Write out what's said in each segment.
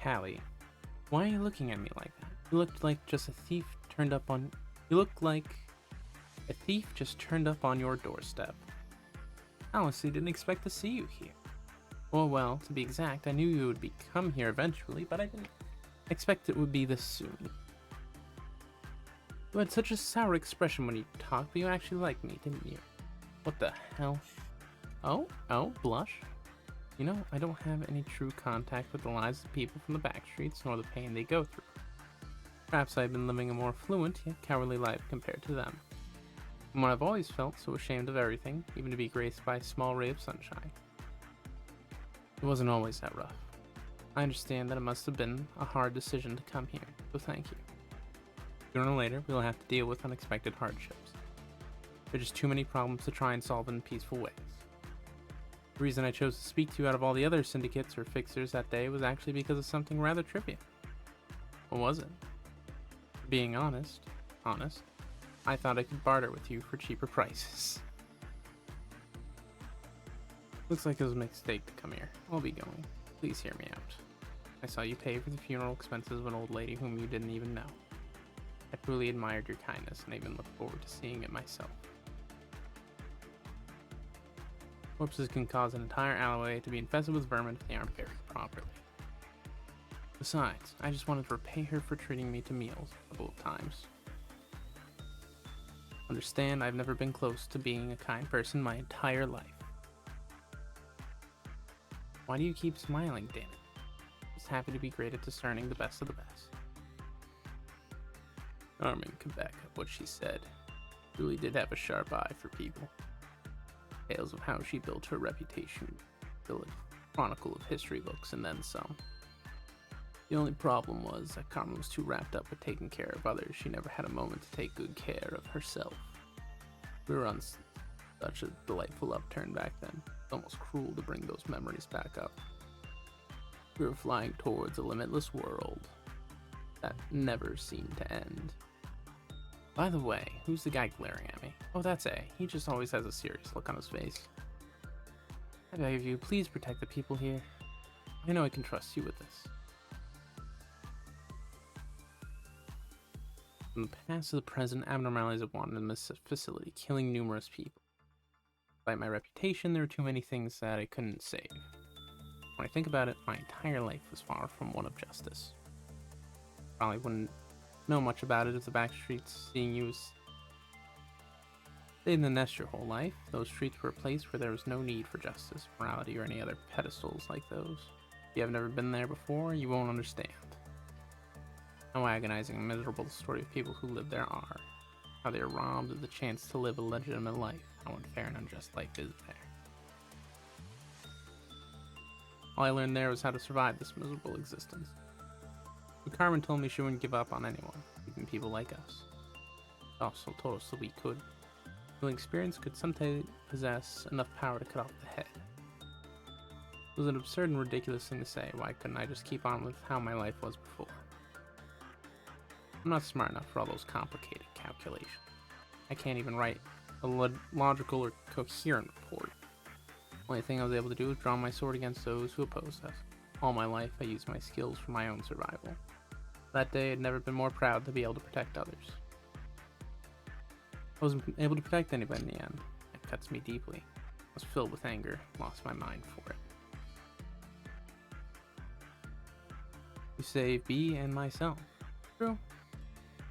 Callie, why are you looking at me like that? You looked like just a thief turned up on. You look like a thief just turned up on your doorstep. I honestly didn't expect to see you here. Well, to be exact, I knew you would come here eventually, but I didn't expect it would be this soon. You had such a sour expression when you talked, but you actually liked me, didn't you? What the hell? Oh, blush? You know, I don't have any true contact with the lives of people from the back streets, nor the pain they go through. Perhaps I've been living a more fluent, yet cowardly life compared to them. And what I've always felt so ashamed of everything, even to be graced by a small ray of sunshine. It wasn't always that rough. I understand that it must have been a hard decision to come here, so thank you. Sooner or later, we'll have to deal with unexpected hardships. There are just too many problems to try and solve in peaceful ways. The reason I chose to speak to you out of all the other syndicates or fixers that day was actually because of something rather trivial. What was it? Being honest, I thought I could barter with you for cheaper prices. Looks like it was a mistake to come here. I'll be going. Please hear me out. I saw you pay for the funeral expenses of an old lady whom you didn't even know. I truly admired your kindness and I even look forward to seeing it myself. Corpses can cause an entire alleyway to be infested with vermin if they aren't buried properly. Besides, I just wanted to repay her for treating me to meals a couple of times. Understand, I've never been close to being a kind person my entire life. Why do you keep smiling, damn it? Just happy to be great at discerning the best of the best. Carmen could back up what she said. Julie did have a sharp eye for people. Tales of how she built her reputation, fill a chronicle of history books and then some. The only problem was that Carmen was too wrapped up with taking care of others, she never had a moment to take good care of herself. We were on such a delightful upturn back then. It's almost cruel to bring those memories back up. We were flying towards a limitless world that never seemed to end. By the way, who's the guy glaring at me? Oh, that's A. He just always has a serious look on his face. I beg of you, please protect the people here. I know I can trust you with this. From the past to the present, abnormalities have wandered in this facility, killing numerous people. Despite my reputation, there are too many things that I couldn't save. When I think about it, my entire life was far from one of justice. Probably wouldn't know much about it if the back streets, seeing you as stayed in the nest your whole life. Those streets were a place where there was no need for justice, morality, or any other pedestals like those. If you have never been there before, you won't understand how agonizing and miserable the story of people who live there are. How they are robbed of the chance to live a legitimate life. How unfair and unjust life is there. All I learned there was how to survive this miserable existence. But Carmen told me she wouldn't give up on anyone, even people like us. She also told us that we could. The experience could someday possess enough power to cut off the head. It was an absurd and ridiculous thing to say. Why couldn't I just keep on with how my life was before? I'm not smart enough for all those complicated calculations. I can't even write a logical or coherent report. The only thing I was able to do was draw my sword against those who opposed us. All my life, I used my skills for my own survival. That day, I'd never been more proud to be able to protect others. I wasn't able to protect anybody in the end. It cuts me deeply. I was filled with anger, lost my mind for it. You say B and myself. True.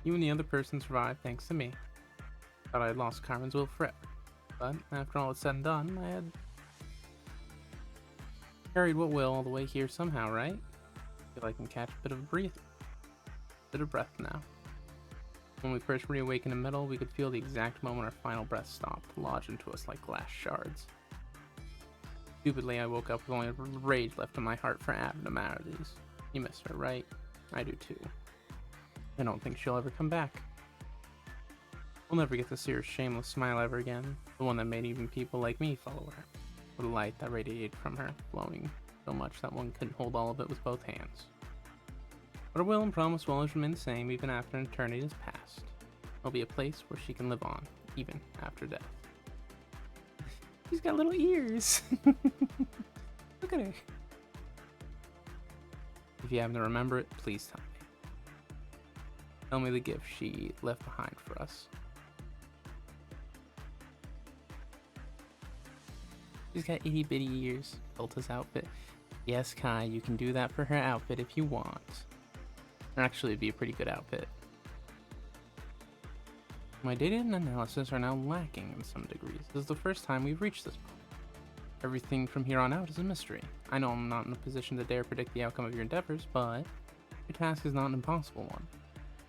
You and the other person survived thanks to me. Thought I had lost Carmen's will forever. But after all is said and done, I had carried what will all the way here somehow, right? Feel I can catch a bit of breath now. When we first reawakened in metal, we could feel the exact moment our final breath stopped, lodged into us like glass shards. Stupidly, I woke up with only rage left in my heart for abnormalities. You miss her, right? I do too. I don't think she'll ever come back. We'll never get to see her shameless smile ever again, the one that made even people like me follow her, with the light that radiated from her, glowing so much that one couldn't hold all of it with both hands. But her will and promise will always remain the same even after an eternity has passed. There'll be a place where she can live on, even after death. She's got little ears! Look at her! If you happen to remember it, please tell me. Tell me the gift she left behind for us. She's got itty bitty ears. Built his outfit. Yes, Kai, you can do that for her outfit if you want. Actually, it'd be a pretty good outfit. My data and analysis are now lacking in some degrees. This is the first time we've reached this point. Everything from here on out is a mystery. I know I'm not in a position to dare predict the outcome of your endeavors, but your task is not an impossible one.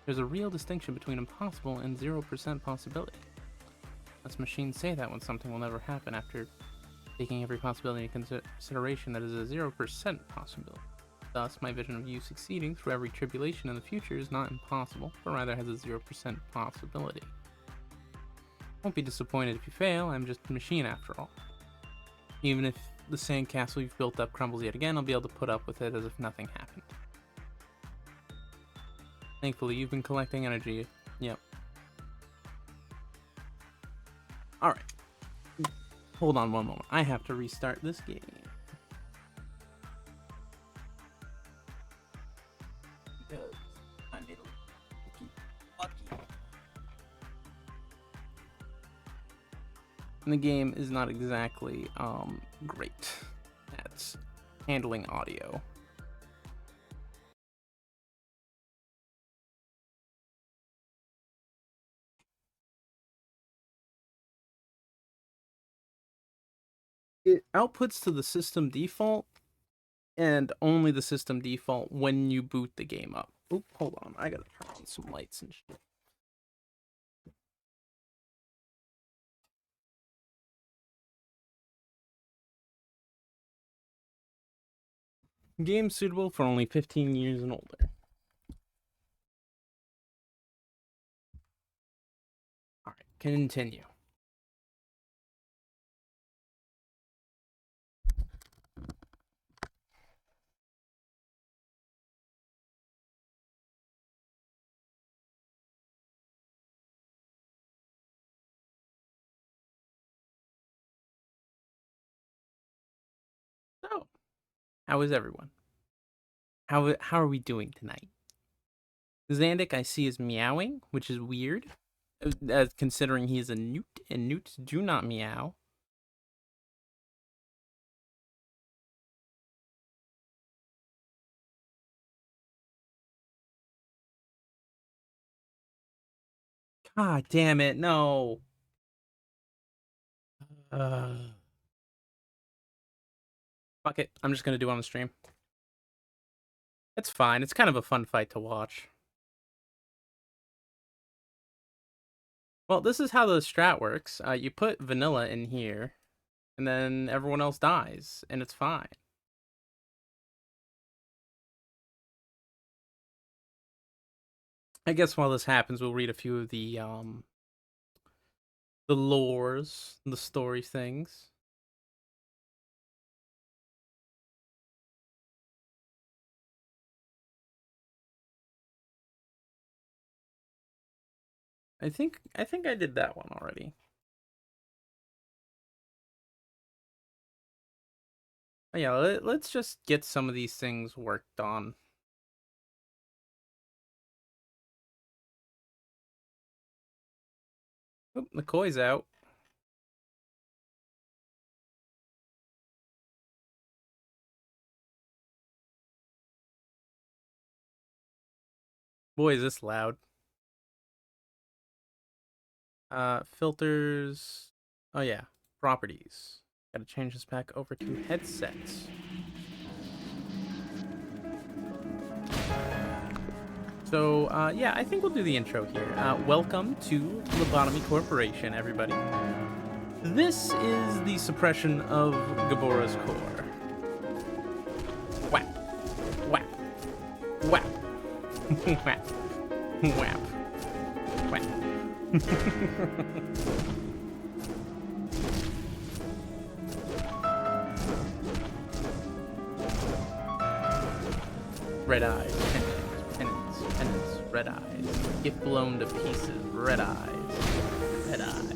There's a real distinction between impossible and 0% possibility. Us machines say that when something will never happen after taking every possibility into consideration that is a 0% possibility. Thus, my vision of you succeeding through every tribulation in the future is not impossible, but rather has a 0% possibility. Won't be disappointed if you fail, I'm just a machine after all. Even if the sandcastle you've built up crumbles yet again, I'll be able to put up with it as if nothing happened. Thankfully, you've been collecting energy. Yep. Alright. Hold on one moment. I have to restart this game. Because I made a lucky. And the game is not exactly great at handling audio. It outputs to the system default, and only the system default when you boot the game up. Oop, hold on. I gotta turn on some lights and shit. Game suitable for only 15 years and older. Alright, continue. So, how is everyone? How are we doing tonight? Zandik I see is meowing, which is weird, considering he is a newt, and newts do not meow. God damn it, no. Fuck it, I'm just gonna do it on the stream. It's fine, it's kind of a fun fight to watch. Well, this is how the strat works. You put vanilla in here, and then everyone else dies, and it's fine. I guess while this happens, we'll read a few of the lores, the story things. I think I did that one already. Oh, yeah, let's just get some of these things worked on. Oop, McCoy's out. Boy, is this loud. Filters. Oh yeah, properties. Gotta change this back over to headsets. So, yeah, I think we'll do the intro here. Welcome to Lobotomy Corporation, everybody. This is the suppression of Gabora's core. Whap. Whap. Whap. Whap. Whap. Whap. Red eyes, penance, red eyes. Get blown to pieces, red eyes, penance.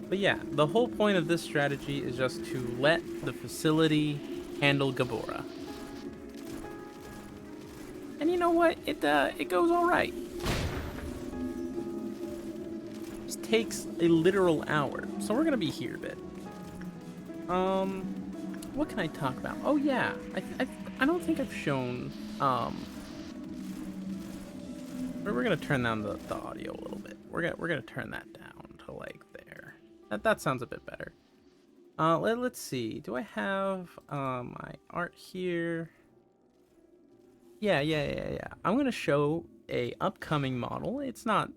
But yeah, the whole point of this strategy is just to let the facility handle Gabora. And you know what? It goes all right. It just takes a literal hour, so we're gonna be here a bit. What can I talk about? Oh yeah, I don't think I've shown. We're gonna turn down the audio a little bit. We're gonna turn that down to like there. That sounds a bit better. Let's see. Do I have my art here? Yeah. I'm gonna show a upcoming model. It's not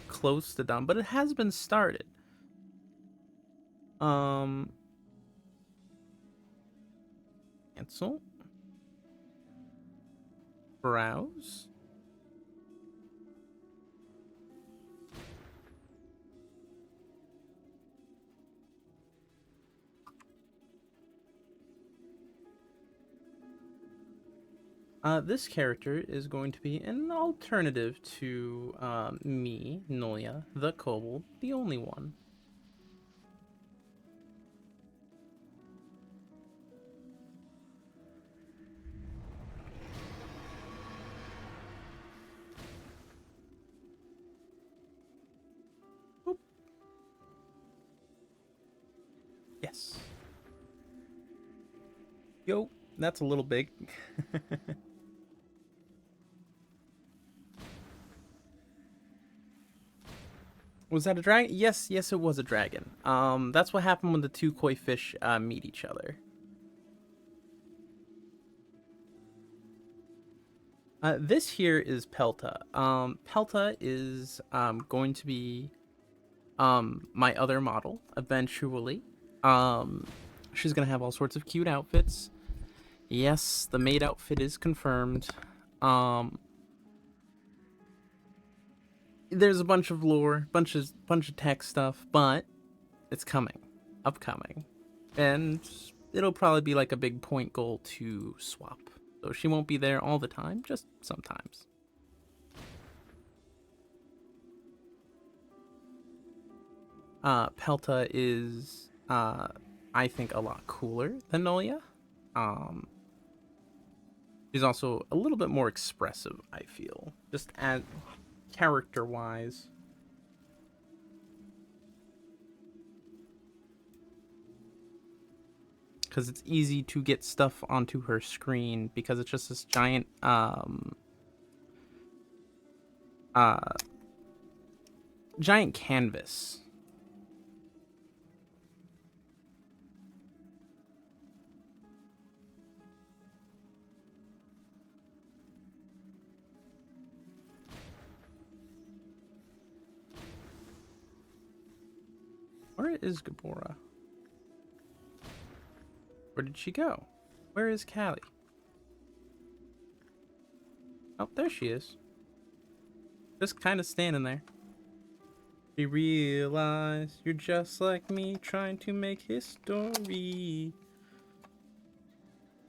close to done, but it has been started. Cancel. Browse. This character is going to be an alternative to me, Nolya, the Kobold, the only one. Oop. Yes. Yo, that's a little big. Was that a dragon? Yes, it was a dragon. That's what happened when the two koi fish meet each other. This here is Pelta. Pelta is going to be my other model eventually. She's gonna have all sorts of cute outfits. Yes, the maid outfit is confirmed. There's a bunch of lore, bunch of tech stuff, but it's coming, upcoming, and it'll probably be like a big point goal to swap. So she won't be there all the time, just sometimes. Pelta is, I think, a lot cooler than Nolya. She's also a little bit more expressive, I feel, just as character-wise. Because it's easy to get stuff onto her screen because it's just this giant giant canvas. Where is Gabora? Where did she go? Where is Callie? Oh, there she is. Just kind of standing there. You realize you're just like me, trying to make history.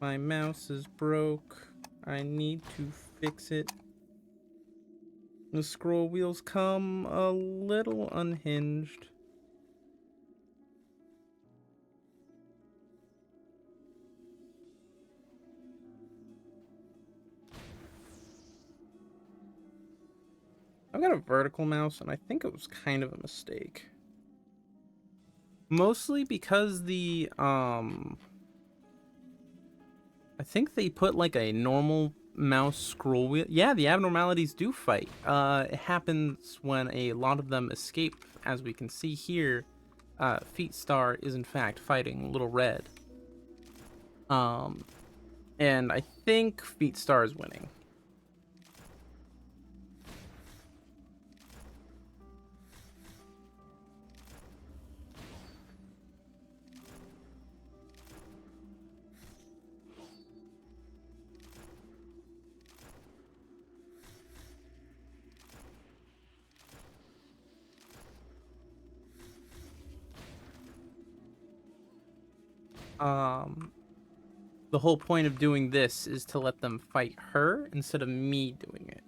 My mouse is broke. I need to fix it. The scroll wheels come a little unhinged. I've got a vertical mouse, and I think it was kind of a mistake. Mostly because I think they put like a normal mouse scroll wheel. Yeah, the abnormalities do fight. It happens when a lot of them escape. As we can see here, Feet Star is in fact fighting Little Red. And I think Feet Star is winning. The whole point of doing this is to let them fight her instead of me doing it.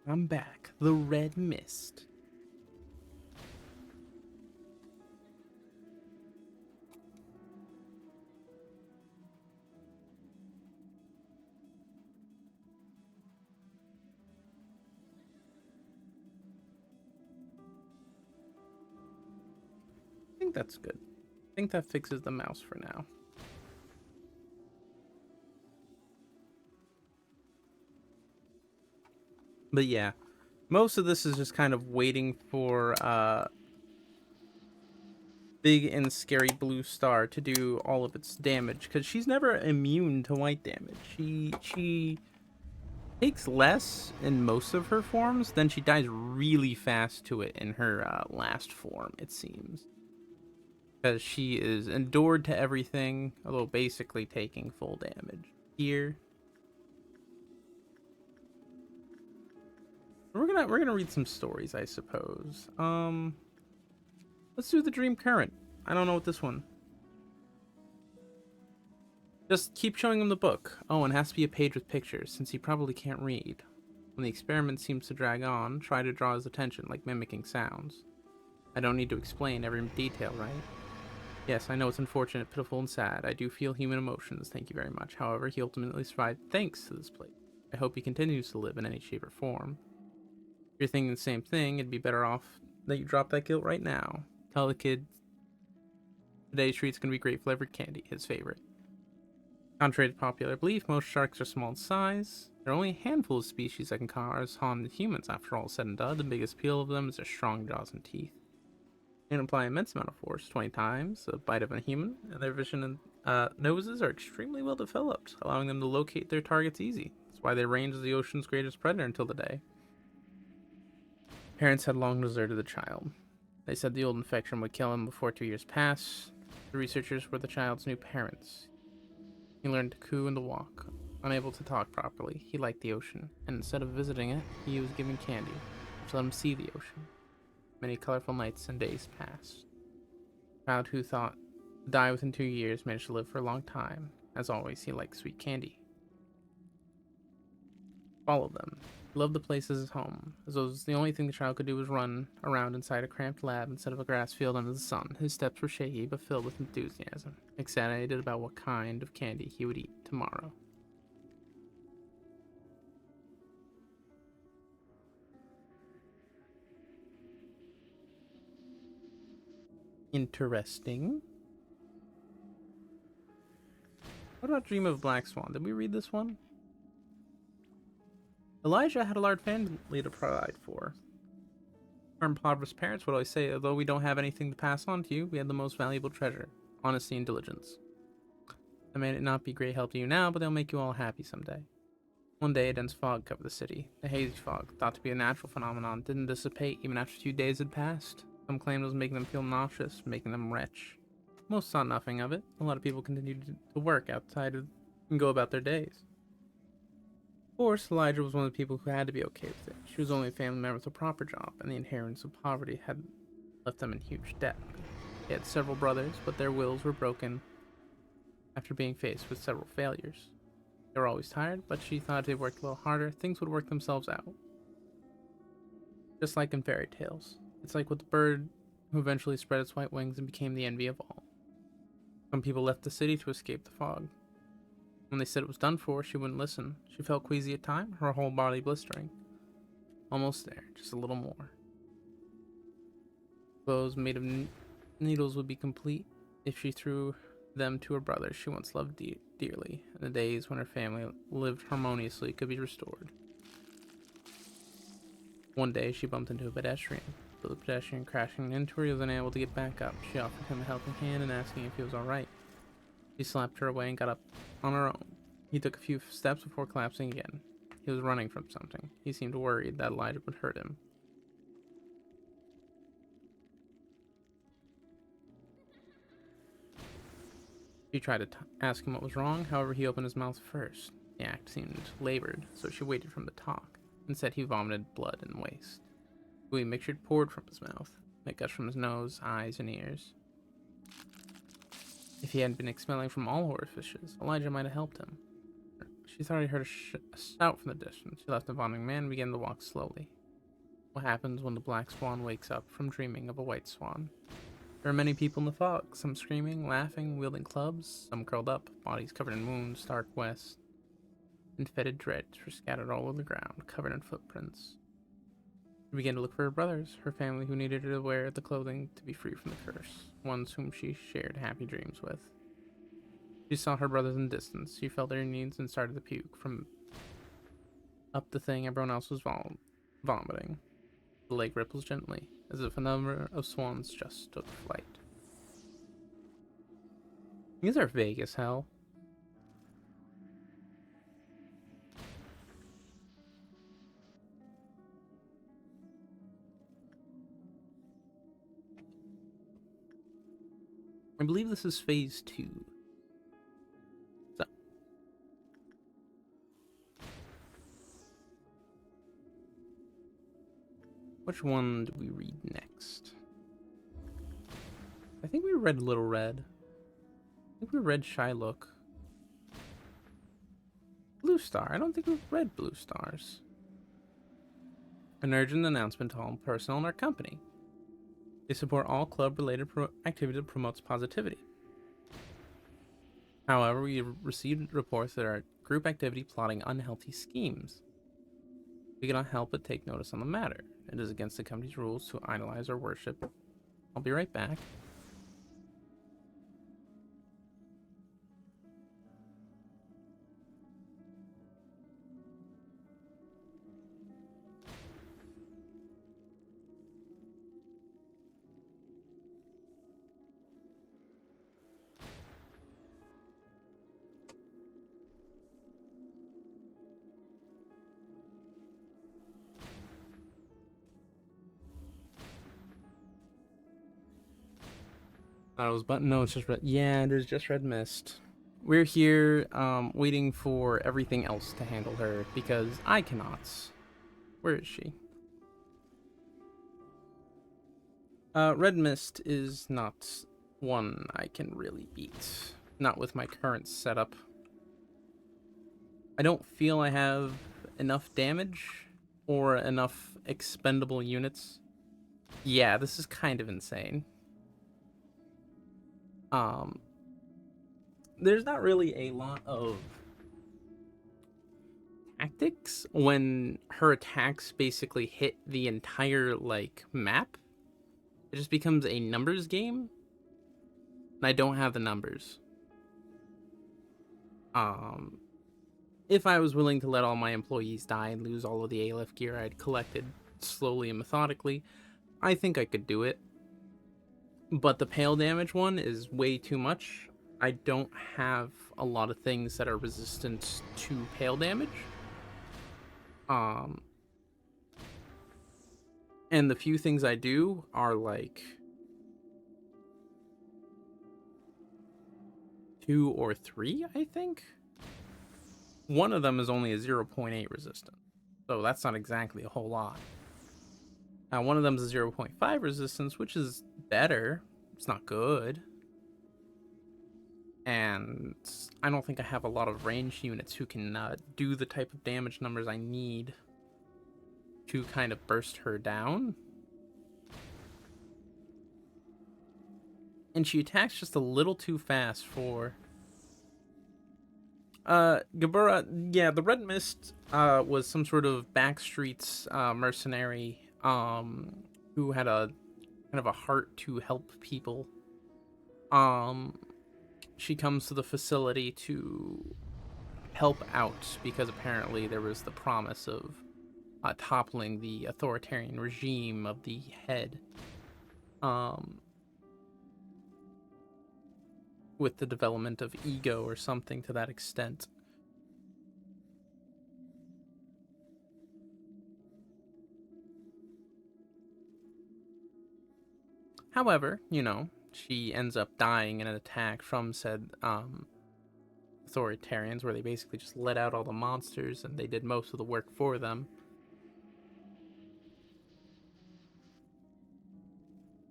I'm back. The red mist. I think that's good. I think that fixes the mouse for now. But yeah, most of this is just kind of waiting for Big and Scary Blue Star to do all of its damage, because she's never immune to white damage. She takes less in most of her forms, then she dies really fast to it in her last form, it seems. Because she is endured to everything, although basically taking full damage. Here, we're gonna read some stories, I suppose. Let's do the Dream Current. I don't know what this one. Just keep showing him the book. Oh, and it has to be a page with pictures, since he probably can't read. When the experiment seems to drag on, try to draw his attention, like mimicking sounds. I don't need to explain every detail, right? Yes, I know it's unfortunate, pitiful, and sad. I do feel human emotions, thank you very much. However, he ultimately survived thanks to this place. I hope he continues to live in any shape or form. If you're thinking the same thing, it'd be better off that you drop that guilt right now. Tell the kid today's treat's gonna be great flavored candy, his favorite. Contrary to popular belief, most sharks are small in size. There are only a handful of species that can cause harm to humans after all is said and done. The biggest appeal of them is their strong jaws and teeth. They can apply immense amount of force, 20 times the bite of a human, and their vision and noses are extremely well developed, allowing them to locate their targets easy. That's why they range as the ocean's greatest predator until today. Parents had long deserted the child. They said the old infection would kill him before 2 years passed. The researchers were the child's new parents. He learned to coo and to walk. Unable to talk properly, he liked the ocean, and instead of visiting it, he was given candy, which let him see the ocean. Many colorful nights and days passed. The child who thought to die within 2 years managed to live for a long time. As always, he liked sweet candy. Followed them. He loved the place as his home, as though the only thing the child could do was run around inside a cramped lab instead of a grass field under the sun. His steps were shaky, but filled with enthusiasm, excited about what kind of candy he would eat tomorrow. Interesting. What about Dream of Black Swan? Did we read this one? Elijah had a large family to provide for. Our impoverished parents would always say, although we don't have anything to pass on to you, we had the most valuable treasure, honesty and diligence. That may not be great help to you now, but they'll make you all happy someday. One day, a dense fog covered the city. The hazy fog, thought to be a natural phenomenon, didn't dissipate even after 2 days had passed. Some claimed it was making them feel nauseous, making them retch. Most saw nothing of it. A lot of people continued to work outside and go about their days. Of course, Elijah was one of the people who had to be okay with it. She was only a family member with a proper job, and the inheritance of poverty had left them in huge debt. They had several brothers, but their wills were broken after being faced with several failures. They were always tired, but she thought if they worked a little harder, things would work themselves out. Just like in fairy tales. It's like with the bird who eventually spread its white wings and became the envy of all. Some people left the city to escape the fog. When they said it was done for, she wouldn't listen. She felt queasy at times, her whole body blistering. Almost there, just a little more. Clothes made of needles would be complete if she threw them to her brother she once loved dearly, and the days when her family lived harmoniously could be restored. One day, she bumped into a pedestrian. But the pedestrian crashing into her, he was unable to get back up. She offered him a helping hand and asking if he was alright. She slapped her away and got up on her own. He took a few steps before collapsing again. He was running from something. He seemed worried that Elijah would hurt him. She tried to ask him what was wrong, however he opened his mouth first. The act seemed labored, so she waited for him to talk. Instead, he vomited blood and waste. Gooey mixture poured from his mouth. It gushed from his nose, eyes, and ears. If he hadn't been expelling from all orifices, Elijah might have helped him. She thought he heard a shout from the distance. She left the vomiting man and began to walk slowly. What happens when the black swan wakes up from dreaming of a white swan? There are many people in the fog, some screaming, laughing, wielding clubs, some curled up, bodies covered in wounds, dark west, and fetid dregs were scattered all over the ground, covered in footprints. She began to look for her brothers, her family who needed her to wear the clothing to be free from the curse, ones whom she shared happy dreams with. She saw her brothers in the distance. She felt their needs and started to puke from up the thing everyone else was vomiting. The lake ripples gently, as if a number of swans just took flight. These are vague as hell. I believe this is phase 2. So. Which one do we read next? I think we read Little Red. I think we read Shy Look. Blue Star. I don't think we've read Blue Stars. An urgent announcement to all personnel in our company. They support all club-related activity that promotes positivity. However, we received reports that our group activity plotting unhealthy schemes. We cannot help but take notice on the matter. It is against the company's rules to idolize or worship. I'll be right back. Thought it was button. No, it's just red. Yeah, it is just red mist. We're here, waiting for everything else to handle her because I cannot. Where is she? Red mist is not one I can really beat. Not with my current setup. I don't feel I have enough damage or enough expendable units. Yeah, this is kind of insane. There's not really a lot of tactics when her attacks basically hit the entire, like, map. It just becomes a numbers game, and I don't have the numbers. If I was willing to let all my employees die and lose all of the ALF gear I'd collected slowly and methodically, I think I could do it. But the pale damage one is way too much. I don't have a lot of things that are resistant to pale damage. And the few things I do are like 2 or 3, I think. One of them is only a 0.8 resistance, so that's not exactly a whole lot. Now, one of them is a 0.5 resistance, which is better. It's not good. And I don't think I have a lot of ranged units who can do the type of damage numbers I need to kind of burst her down. And she attacks just a little too fast for... Gabura, yeah, the Red Mist was some sort of backstreets mercenary who had a kind of a heart to help people. She comes to the facility to help out because apparently there was the promise of toppling the authoritarian regime of the head. With the development of ego or something to that extent. However, you know, she ends up dying in an attack from said authoritarians where they basically just let out all the monsters and they did most of the work for them.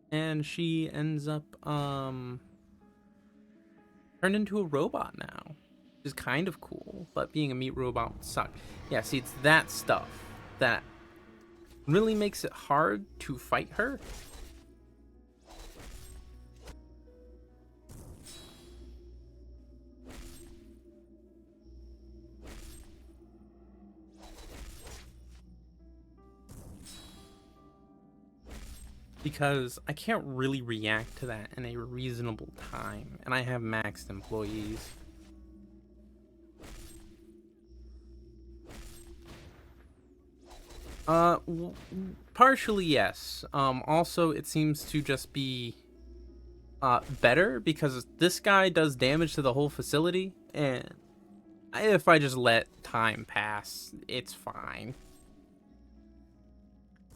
And she ends up turned into a robot now. is kind of cool, but being a meat robot would suck. Yeah, see, it's that stuff that really makes it hard to fight her. Because I can't really react to that in a reasonable time, and I have maxed employees. Partially yes. Also, it seems to just be better because this guy does damage to the whole facility, and if I just let time pass, it's fine.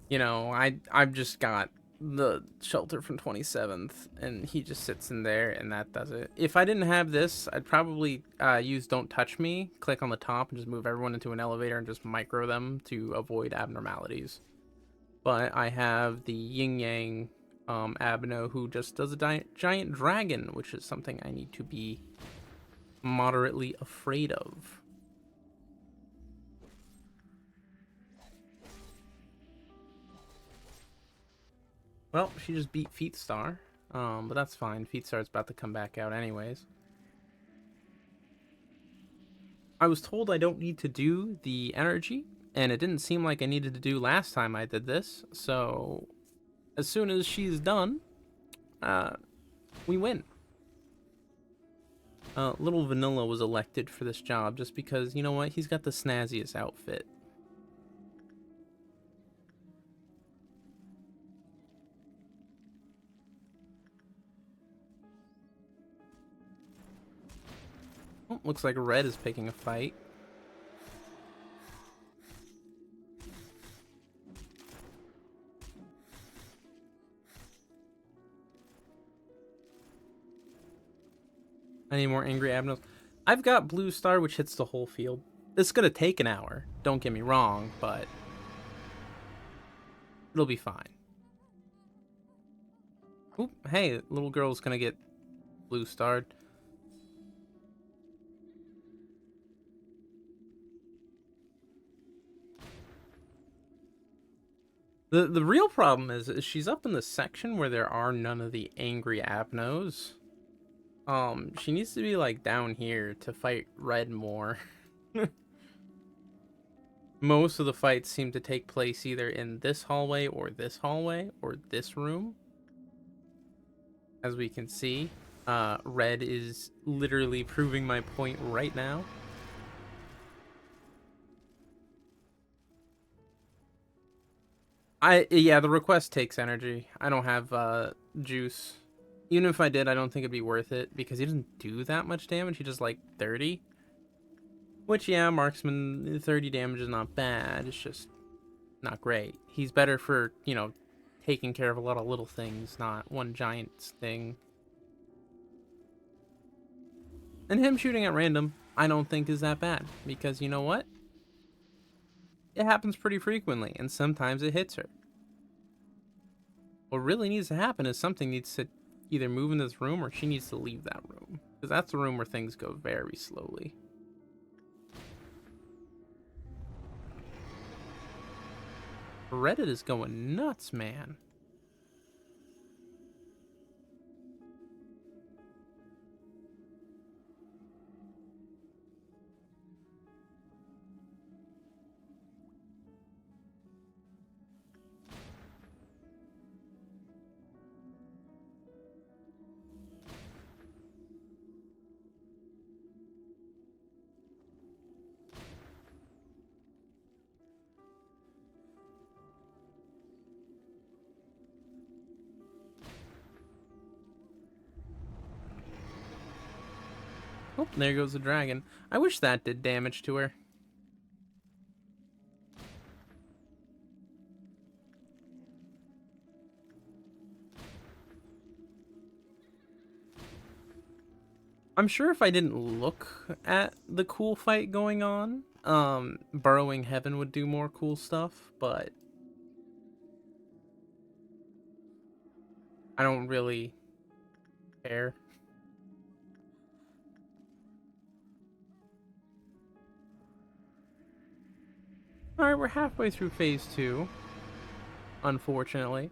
You know, I've just got the shelter from 27th, and he just sits in there, and that does it. If I didn't have this, I'd probably use Don't Touch Me, click on the top, and just move everyone into an elevator and just micro them to avoid abnormalities. But I have the Yin Yang Abno, who just does a giant dragon, which is something I need to be moderately afraid of. Well, she just beat Feet Star, but that's fine. Feet Star's about to come back out anyways. I was told I don't need to do the energy, and it didn't seem like I needed to do last time I did this, so as soon as she's done, we win. Little Vanilla was elected for this job just because, you know what, he's got the snazziest outfit. Oh, looks like Red is picking a fight. I need more angry Abnos. I've got Blue Star, which hits the whole field. It's gonna take an hour, don't get me wrong, but it'll be fine. Oop, hey, little girl's gonna get Blue Starred. The real problem is she's up in the section where there are none of the angry Abnos. She needs to be like down here to fight Red more. Most of the fights seem to take place either in this hallway or this room. As we can see, Red is literally proving my point right now. Yeah, the request takes energy. I don't have juice. Even if I did, I don't think it'd be worth it because he doesn't do that much damage. He does like 30. Which, yeah, marksman, 30 damage is not bad. It's just not great. He's better for, you know, taking care of a lot of little things, not one giant thing. And him shooting at random, I don't think is that bad. Because you know what? It happens pretty frequently, and sometimes it hits her. What really needs to happen is something needs to either move in this room or she needs to leave that room. Because that's the room where things go very slowly. Reddit is going nuts, man. Oh, there goes the dragon. I wish that did damage to her. I'm sure if I didn't look at the cool fight going on, Burrowing Heaven would do more cool stuff, but I don't really care. Alright, we're halfway through phase 2. Unfortunately.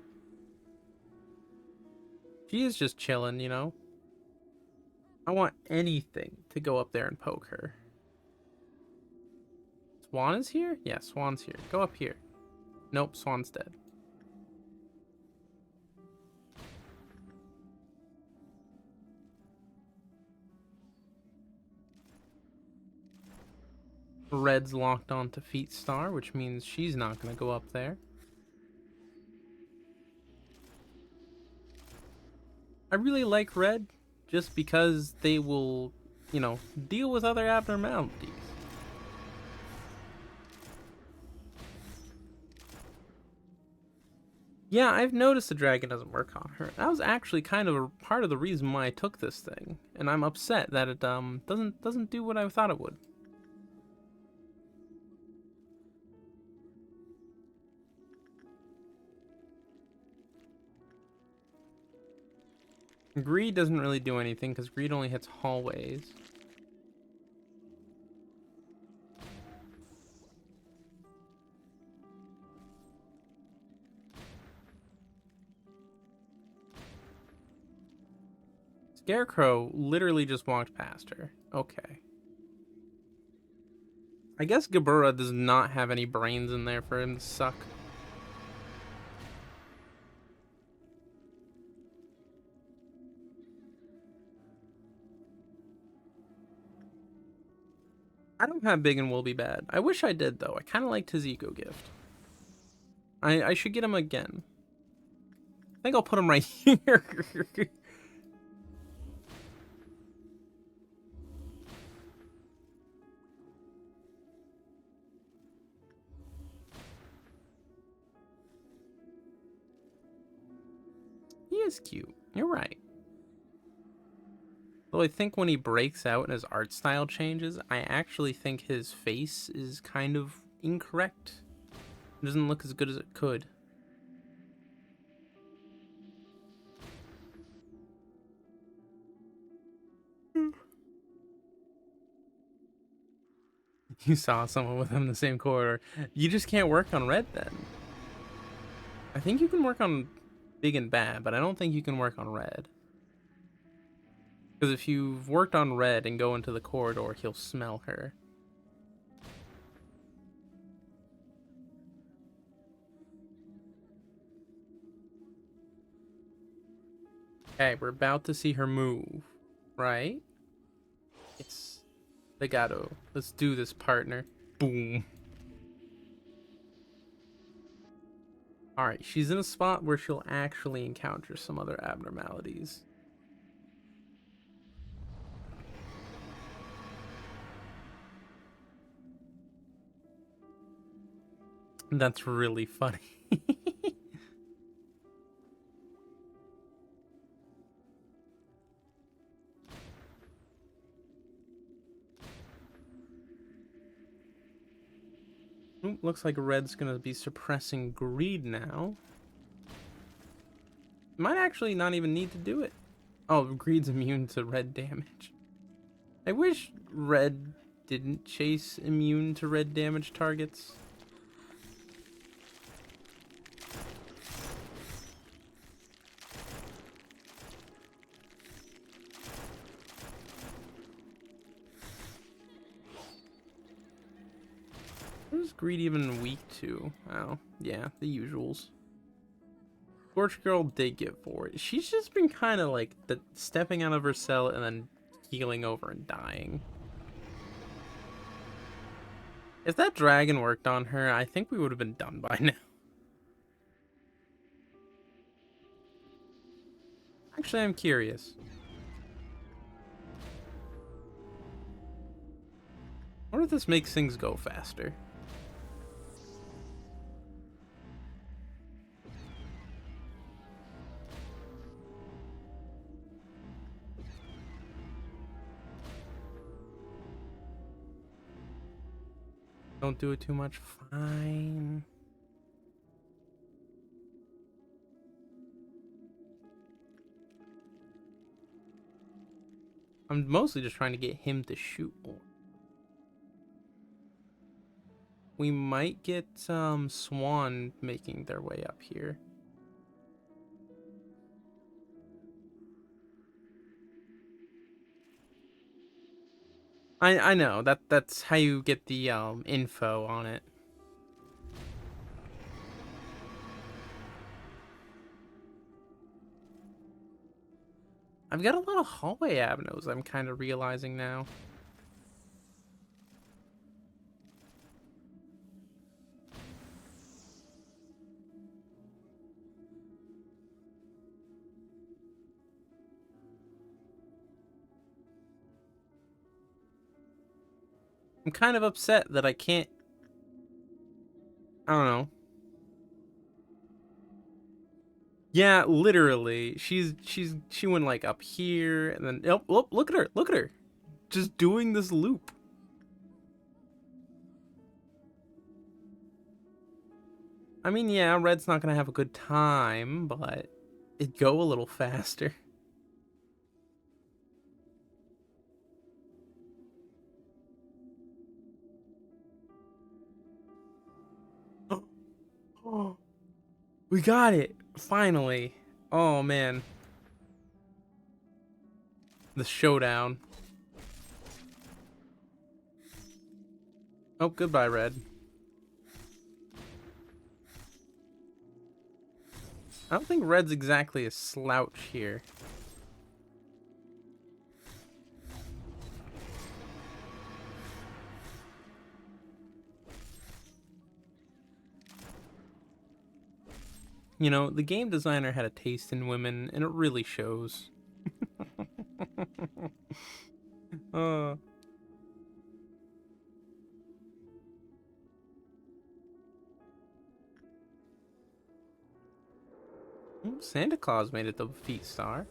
She is just chilling, you know? I want anything to go up there and poke her. Swan is here? Yeah, Swan's here. Go up here. Nope, Swan's dead. Red's locked onto Feet Star, which means she's not going to go up there. I really like Red just because they will, you know, deal with other abnormalities. Yeah, I've noticed the dragon doesn't work on her. That was actually kind of a part of the reason why I took this thing, and I'm upset that it doesn't do what I thought it would. Greed doesn't really do anything because greed only hits hallways. Scarecrow literally just walked past her. Okay. I guess Gabura does not have any brains in there for him to suck. I don't have Big and Will Be Bad. I wish I did, though. I kind of liked his eco gift. I should get him again. I think I'll put him right here. He is cute. You're right. Though I think when he breaks out and his art style changes, I actually think his face is kind of incorrect. It doesn't look as good as it could. You saw someone with him in the same corridor. You just can't work on Red then. I think you can work on Big and Bad, but I don't think you can work on Red. Because if you've worked on Red and go into the corridor, he'll smell her. Okay, we're about to see her move, right? It's Legato. Let's do this, partner. Boom. Alright, she's in a spot where she'll actually encounter some other abnormalities. That's really funny. Ooh, looks like Red's gonna be suppressing greed now. Might actually not even need to do it. Oh, greed's immune to red damage. I wish Red didn't chase immune to red damage targets. What is greed even weak to? Oh, yeah, the usuals. Scorch Girl did get forward. She's just been kind of like the stepping out of her cell and then healing over and dying. If that dragon worked on her, I think we would have been done by now. Actually, I'm curious. I wonder if this makes things go faster. Don't do it too much. Fine. I'm mostly just trying to get him to shoot more. we might get Swan making their way up here. I know that's how you get the info on it. I've got a lot of hallway avenues, I'm kind of realizing now. I'm kind of upset that I can't... I don't know. Yeah, literally. She went like up here and then oh, look at her. Look at her. Just doing this loop. I mean, yeah, Red's not going to have a good time, but it'd go a little faster. Oh, we got it. Finally. Oh man. The showdown. Oh, goodbye, Red. I don't think Red's exactly a slouch here. You know, the game designer had a taste in women, and it really shows. uh, Santa Claus made it the feet star.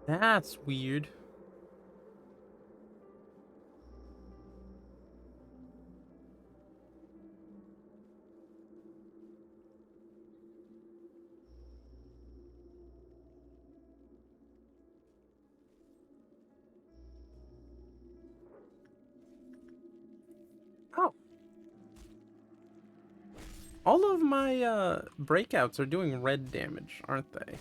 That's weird. Oh. All of my breakouts are doing red damage, aren't they?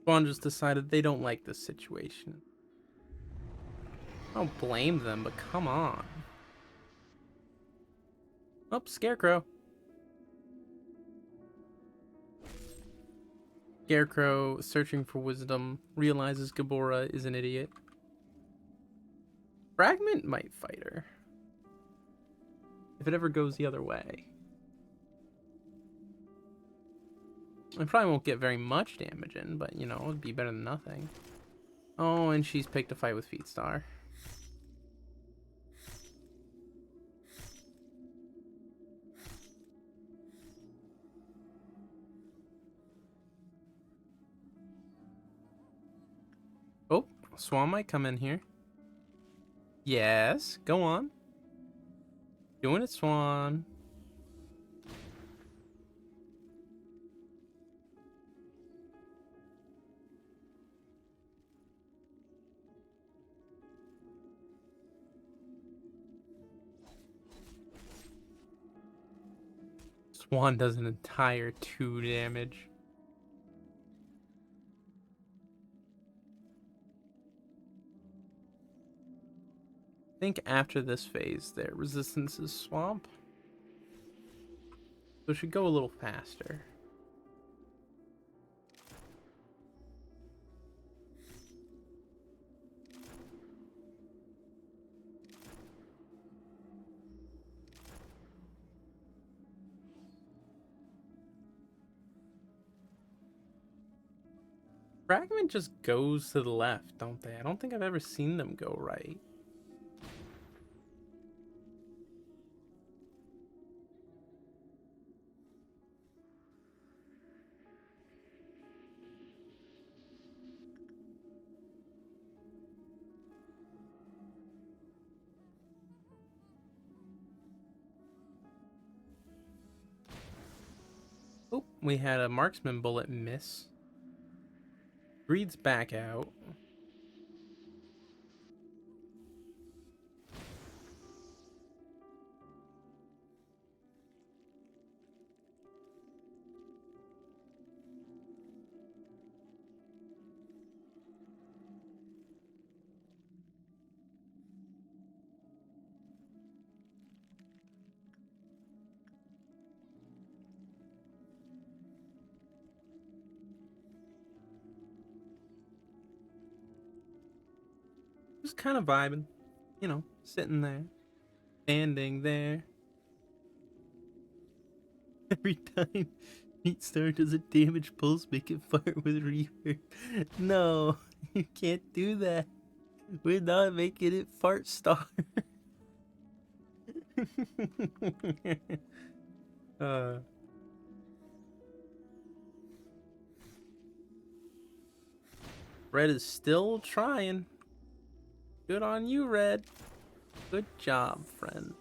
Spawn just decided they don't like this situation. I don't blame them, but come on. Oh, Scarecrow. Scarecrow, searching for wisdom, realizes Gabora is an idiot. Fragment might fight her. If it ever goes the other way. I probably won't get very much damage in, but, you know, it'd be better than nothing. Oh, and she's picked a fight with Feetstar. Oh, Swan might come in here. Yes, go on. Doing it, Swan. Swan does an entire 2 damage. I think after this phase, their resistance is swamp. So it should go a little faster. Fragment just goes to the left, don't they? I don't think I've ever seen them go right. we had a marksman bullet miss. Breeds back out. Just kind of vibing, you know, sitting there, standing there. Every time Meat Star does a damage pulse, make it fart with reverb. No, you can't do that. We're not making it fart star. uh, Red is still trying. Good on you, Red. Good job, friend.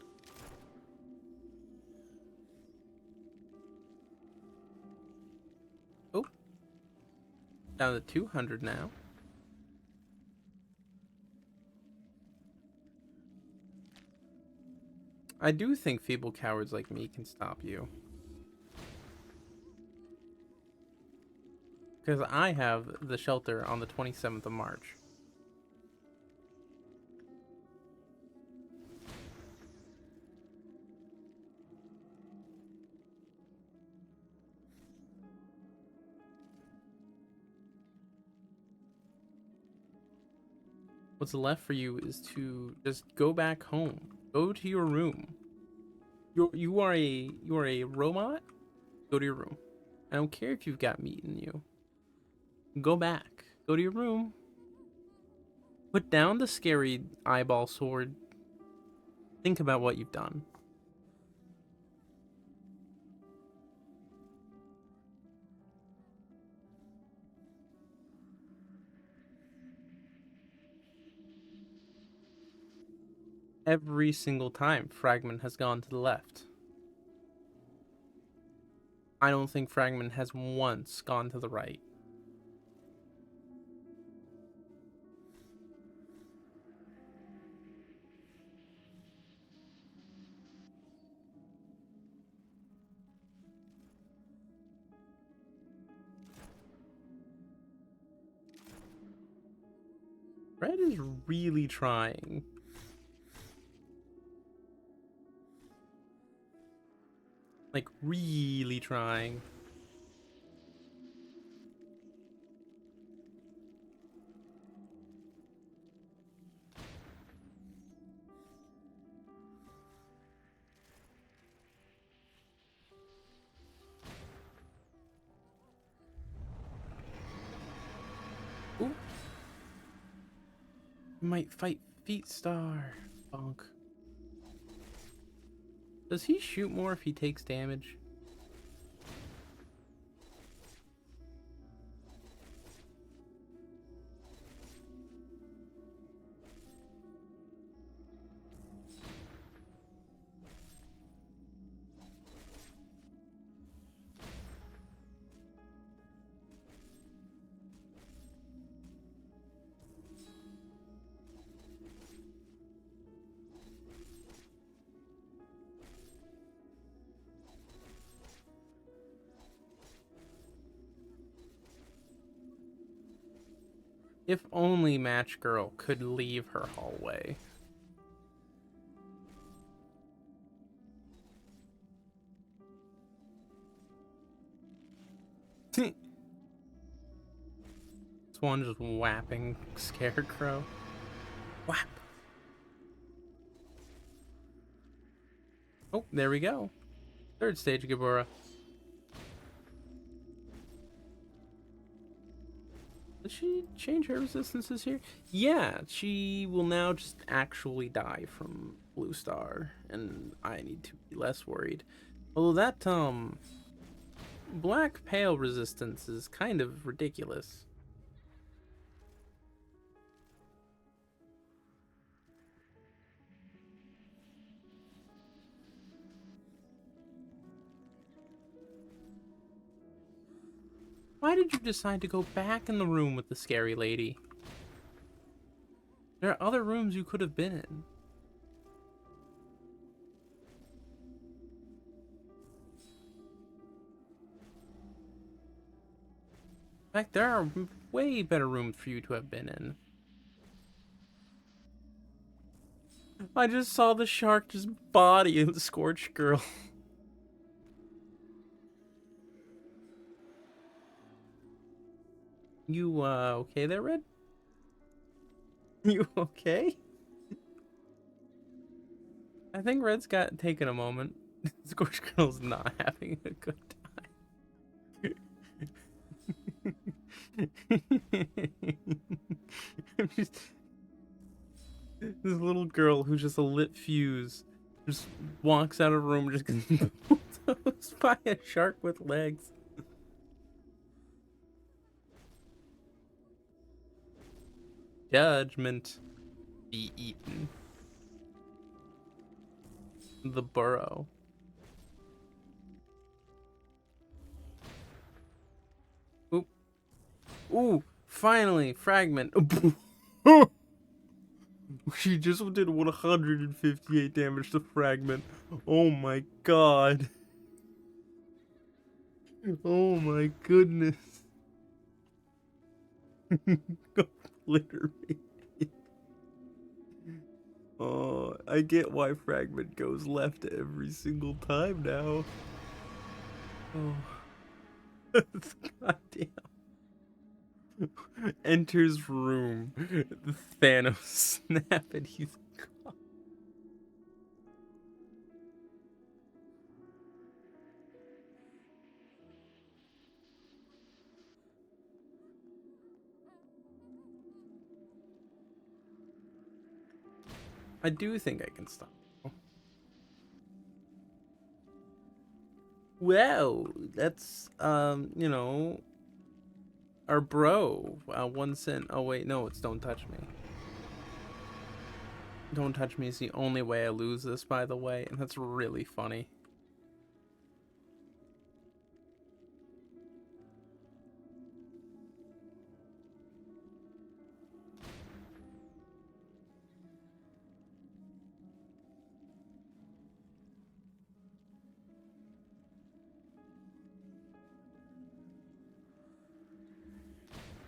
Oh, down to 200 now. I do think feeble cowards like me can stop you. Because I have the shelter on the 27th of March. What's left for you is to just go back home. Go to your room. You are a robot. Go to your room. I don't care if you've got meat in you. Go back. Go to your room. Put down the scary eyeball sword. Think about what you've done. Every single time Fragment has gone to the left. I don't think Fragment has once gone to the right. Red is really trying. Like, really trying. Ooh. Might fight Feet Star. Bonk. Does he shoot more if he takes damage? If only Match Girl could leave her hallway. Swan just whapping Scarecrow. Whap! Oh, there we go. Third stage, Gabora. Did she change her resistances here? Yeah, she will now just actually die from Blue Star, and I need to be less worried. Although that, Black Pale resistance is kind of ridiculous. Why did you decide to go back in the room with the scary lady? There are other rooms you could have been in. In fact, there are way better rooms for you to have been in. I just saw the shark just body the Scorched Girl. You, okay there, Red? You okay? I think Red's got taken a moment. Scorched Girl's not having a good time. I'm just... This little girl who's just a lit fuse just walks out of a room just goes by a shark with legs. Judgment be eaten. The burrow. Oop. Ooh, finally, fragment. She just did 158 damage to fragment. Oh my god. Oh my goodness. Obliterated. Oh, I get why fragment goes left every single time now. Oh. Goddamn. Enters room. Thanos snap and he's gone. I do think I can stop. Well, that's you know, our bro. 1 cent. Oh wait, no, it's don't touch me. Don't touch me is the only way I lose this, by the way, and that's really funny.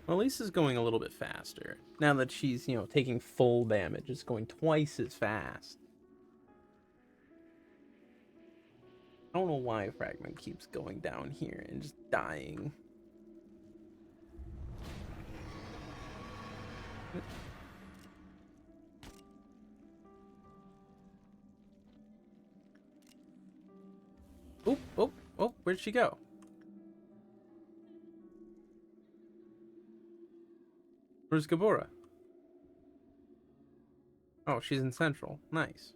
Well, Lisa's going a little bit faster. Now that she's, you know, taking full damage, it's going twice as fast. I don't know why Fragment keeps going down here and just dying. Oh, oh, oh, where'd she go? Where's Gabora? Oh, she's in Central. Nice.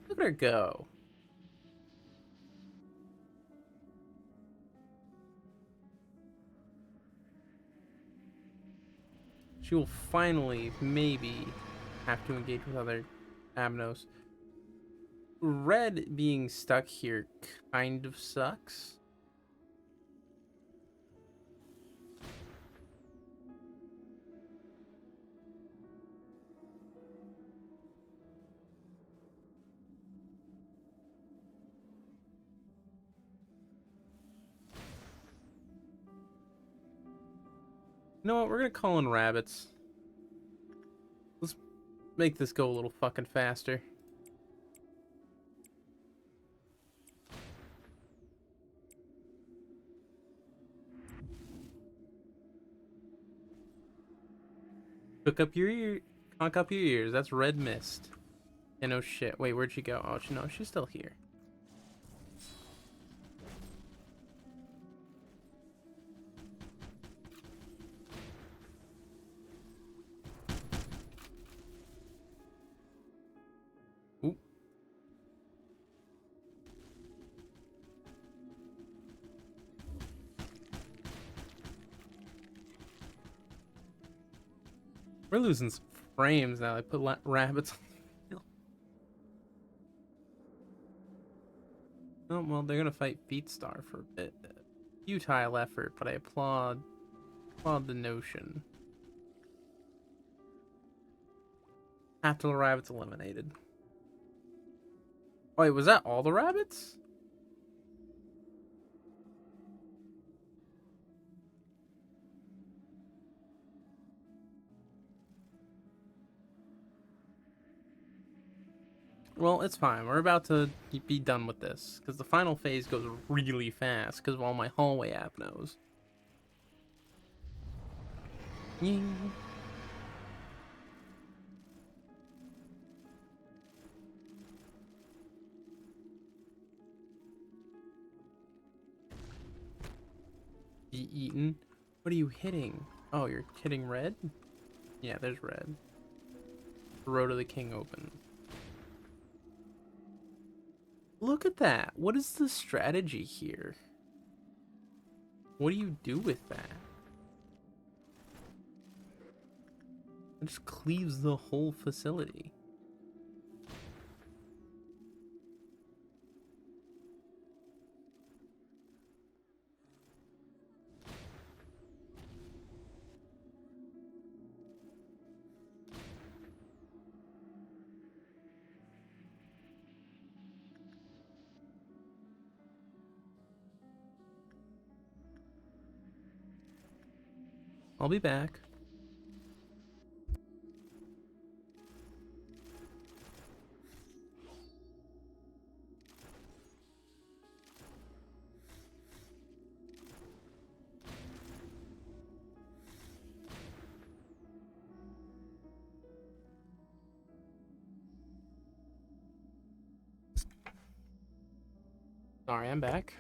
Look at her go. She will finally, maybe, have to engage with other Abnos. Red being stuck here kind of sucks. You know what? We're gonna call in rabbits. Let's make this go a little fucking faster. Cook up your ear. Cock up your ears. That's red mist. Yeah, no shit. Wait, where'd she go? Oh, no, she's still here. Oop. We're losing some frames now. I put rabbits on the field. Oh, well, they're gonna fight Beatstar for a bit. Futile effort, but I applaud the notion. After the rabbits eliminated. Wait, was that all the rabbits? Well, it's fine. We're about to be done with this, because the final phase goes really fast, because of all my hallway app knows. Ying. Be eaten? What are you hitting? Oh, you're hitting red? Yeah, there's red. The road to the king open. Look at that. What is the strategy here? What do you do with that? It just cleaves the whole facility. I'll be back. Sorry, I'm back.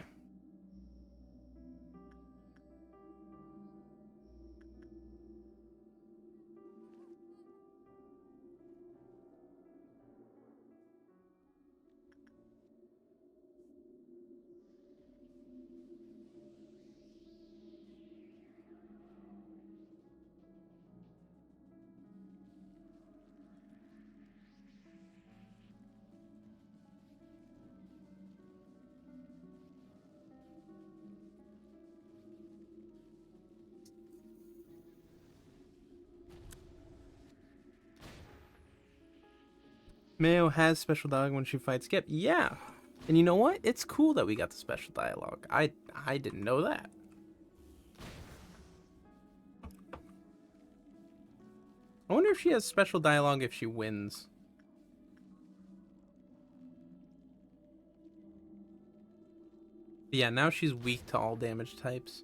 Mayo has special dialogue when she fights Skip. Yeah. And you know what? It's cool that we got the special dialogue. I didn't know that. I wonder if she has special dialogue if she wins. But yeah, now she's weak to all damage types.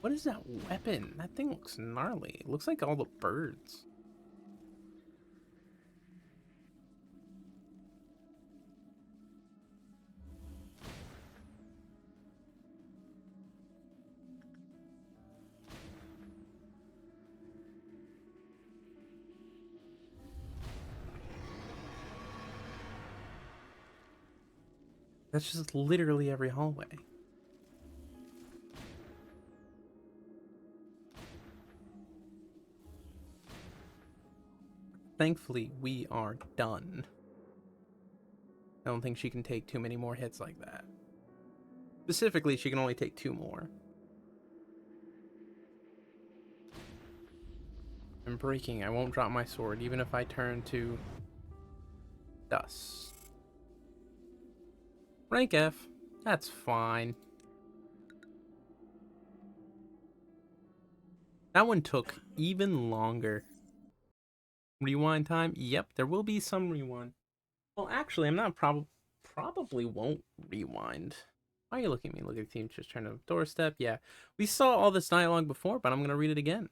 What is that weapon? That thing looks gnarly. It looks like all the birds. That's just literally every hallway. Thankfully, we are done. I don't think she can take too many more hits like that. Specifically, she can only take 2 more. I'm breaking. I won't drop my sword, even if I turn to dust. Rank F. That's fine. That one took even longer. Rewind time? Yep, there will be some rewind. Well, actually, I'm not probably won't rewind. Why are you looking at me? Look at the team just trying to doorstep. Yeah, we saw all this dialogue before, but I'm gonna read it again.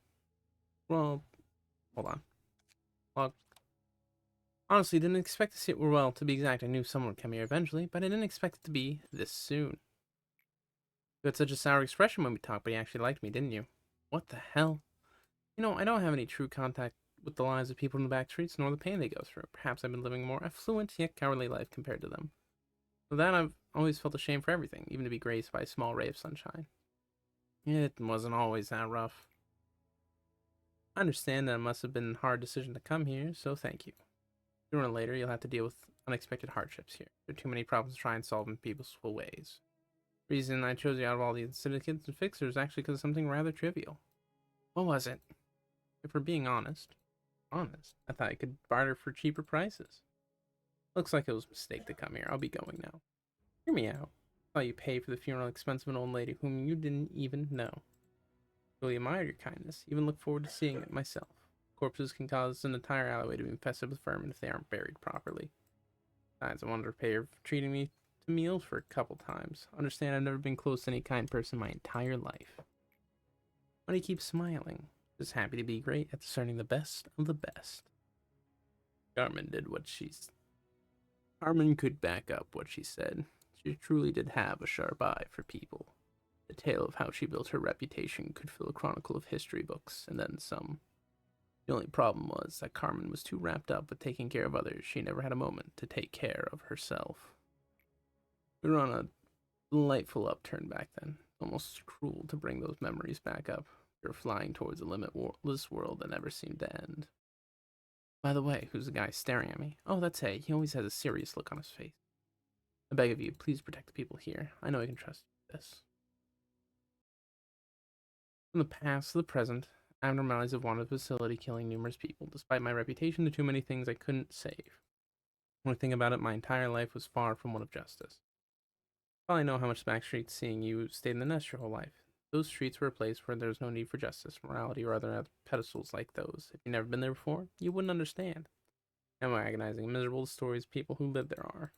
Well, hold on. Log. Honestly, didn't expect to see it. Well, to be exact, I knew someone would come here eventually, but I didn't expect it to be this soon. You had such a sour expression when we talked, but you actually liked me, didn't you? What the hell? You know, I don't have any true contact with the lives of people in the back streets, nor the pain they go through. Perhaps I've been living a more affluent yet cowardly life compared to them. For that, I've always felt ashamed for everything, even to be graced by a small ray of sunshine. It wasn't always that rough. I understand that it must have been a hard decision to come here, so thank you. Sooner or later, you'll have to deal with unexpected hardships here. There are too many problems to try and solve in peaceful ways. The reason I chose you out of all the syndicates and fixers is actually because of something rather trivial. What was it? If we're being honest, I thought I could barter for cheaper prices. Looks like it was a mistake to come here. I'll be going now. Hear me out. I thought you paid for the funeral expense of an old lady whom you didn't even know. Really admire your kindness. Even look forward to seeing it myself. Corpses can cause an entire alleyway to be infested with vermin if they aren't buried properly. Besides, I wanted to repay her for treating me to meals for a couple times. Understand I've never been close to any kind person my entire life. Why do you keep smiling? Just happy to be great at discerning the best of the best. Carmen did what she's. Carmen could back up what she said. She truly did have a sharp eye for people. The tale of how she built her reputation could fill a chronicle of history books, and then some. The only problem was that Carmen was too wrapped up with taking care of others, she never had a moment to take care of herself. We were on a delightful upturn back then. Almost cruel to bring those memories back up. We were flying towards a limitless world that never seemed to end. By the way, who's the guy staring at me? Oh, that's Hay. He always has a serious look on his face. I beg of you, please protect the people here. I know I can trust you with this. From the past to the present, abnormalities have wandered the facility, killing numerous people. Despite my reputation, there are too many things I couldn't save. When I think about it, my entire life was far from one of justice. Probably know how much the back streets seeing you stayed in the nest your whole life. Those streets were a place where there was no need for justice, morality, or other pedestals like those. If you've never been there before, you wouldn't understand how agonizing and miserable the stories of people who live there are.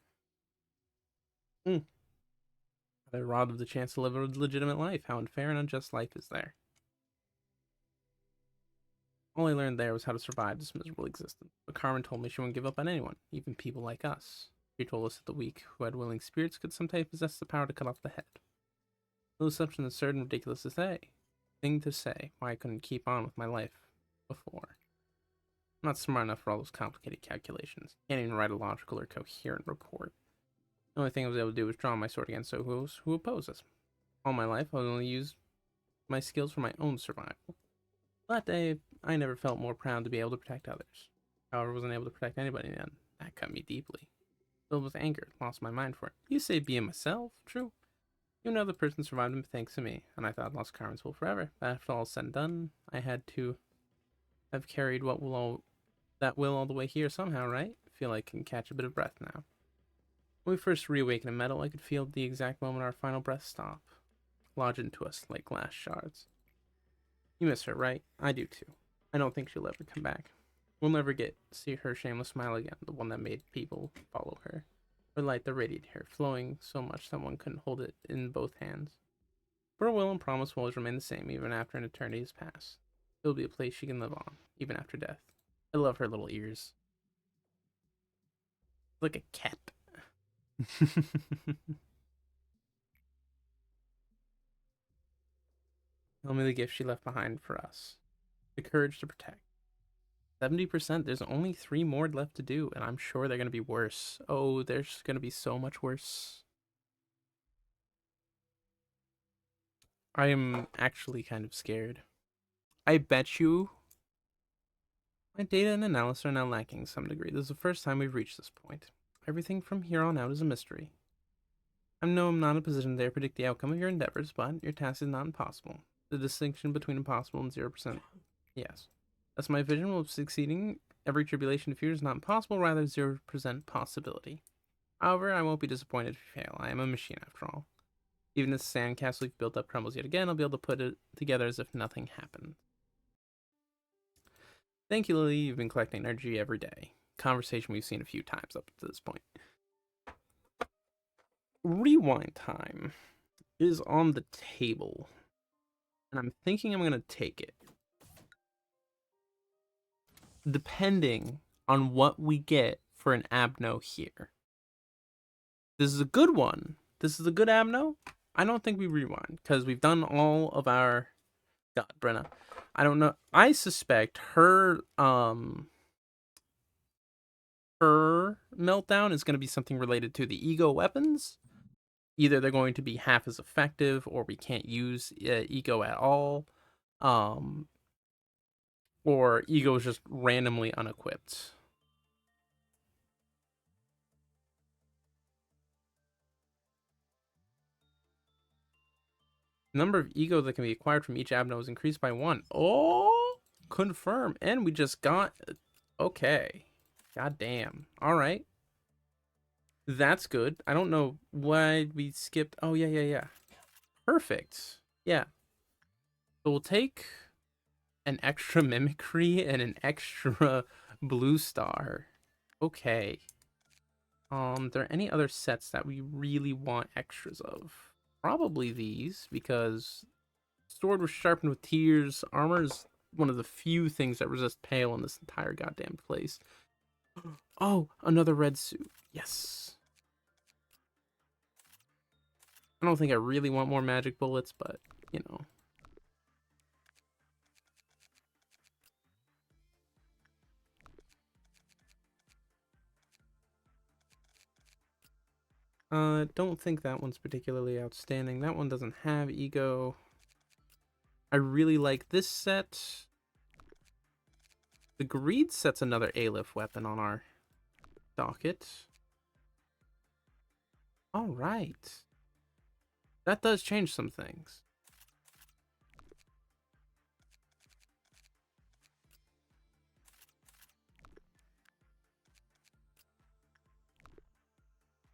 They're robbed of the chance to live a legitimate life. How unfair and unjust life is there. All I learned there was how to survive this miserable existence. But Carmen told me she wouldn't give up on anyone, even people like us. She told us that the weak, who had willing spirits, could sometimes possess the power to cut off the head. It was such an absurd and ridiculous thing to say, why I couldn't keep on with my life before. I'm not smart enough for all those complicated calculations. Can't even write a logical or coherent report. The only thing I was able to do was draw my sword against those who oppose us. All my life, I only used my skills for my own survival. That day, I never felt more proud to be able to protect others. However, I wasn't able to protect anybody then. That cut me deeply. Filled with anger, lost my mind for it. You say being myself? True. You know the person survived him thanks to me, and I thought I'd lost Carmen's will forever. But after all said and done, I had to have carried that will all the way here somehow, right? I feel like I can catch a bit of breath now. When we first reawakened in metal, I could feel the exact moment our final breaths stop, lodge into us like glass shards. You miss her, right? I do too. I don't think she'll ever come back. We'll never get to see her shameless smile again, the one that made people follow her. Her light that radiated her, flowing so much that one couldn't hold it in both hands. But her will and promise will always remain the same, even after an eternity has passed. It'll be a place she can live on, even after death. I love her little ears. Like a cat. Tell me the gift she left behind for us. The courage to protect. 70%, there's only 3 more left to do, and I'm sure they're going to be worse. Oh, there's going to be so much worse. I am actually kind of scared. I bet you my data and analysis are now lacking to some degree. This is the first time we've reached this point. Everything from here on out is a mystery. I know I'm not in a position to predict the outcome of your endeavors, but your task is not impossible. The distinction between impossible and 0%. Yes. That's my vision of succeeding. Every tribulation to fear is not impossible, rather 0% possibility. However, I won't be disappointed if you fail. I am a machine after all. Even if the sandcastle you've built up crumbles yet again, I'll be able to put it together as if nothing happened. Thank you, Lily. You've been collecting energy every day. Conversation we've seen a few times up to this point. Rewind time is on the table. And I'm thinking I'm going to take it. Depending on what we get for an Abno here. This is a good one. This is a good Abno. I don't think we rewind because we've done all of our... God, Brenna. I don't know. I suspect her meltdown is going to be something related to the ego weapons. Either they're going to be half as effective or we can't use ego at all. Or Or ego is just randomly unequipped. Number of ego that can be acquired from each abno is increased by 1. Oh, confirm. And we just got... Okay. God damn. All right. That's good. I don't know why we skipped... Oh, yeah. Perfect. Yeah. So we'll take an extra mimicry and an extra blue star. Okay. There any other sets that we really want extras of? Probably these, because sword was sharpened with tears. Armor is one of the few things that resist pale in this entire goddamn place. Oh, another red suit. Yes. I don't think I really want more magic bullets, but, you know. Don't think that one's particularly outstanding. That one doesn't have ego. I really like this set. The greed set's another Aleph weapon on our docket. All right. That does change some things.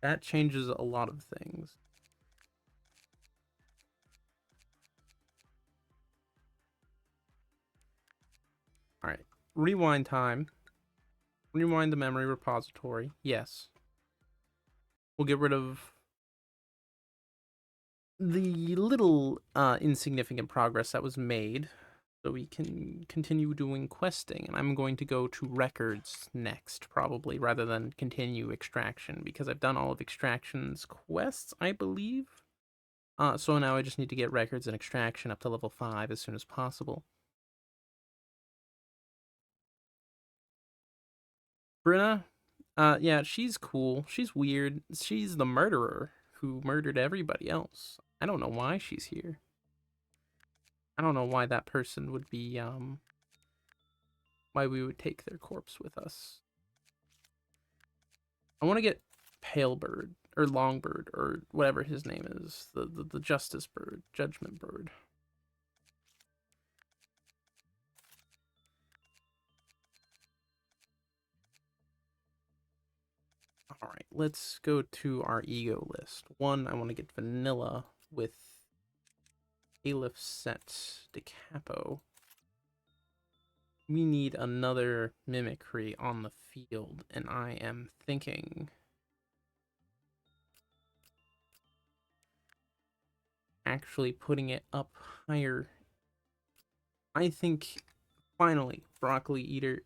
That changes a lot of things. All right. Rewind time. Rewind the memory repository. Yes. We'll get rid of the little insignificant progress that was made so we can continue doing questing. And I'm going to go to records next, probably, rather than continue extraction, because I've done all of extraction's quests, I believe. So now I just need to get records and extraction up to level 5 as soon as possible. Brenna, yeah, she's cool. She's weird. She's the murderer who murdered everybody else. I don't know why she's here. I don't know why that person would be, why we would take their corpse with us. I want to get Pale Bird, or Longbird, or whatever his name is. The Justice Bird, Judgment Bird. Alright, let's go to our ego list. One, I want to get Vanilla with Aleph set DeCapo. We need another mimicry on the field, and I am thinking actually putting it up higher. I think finally Broccoli Eater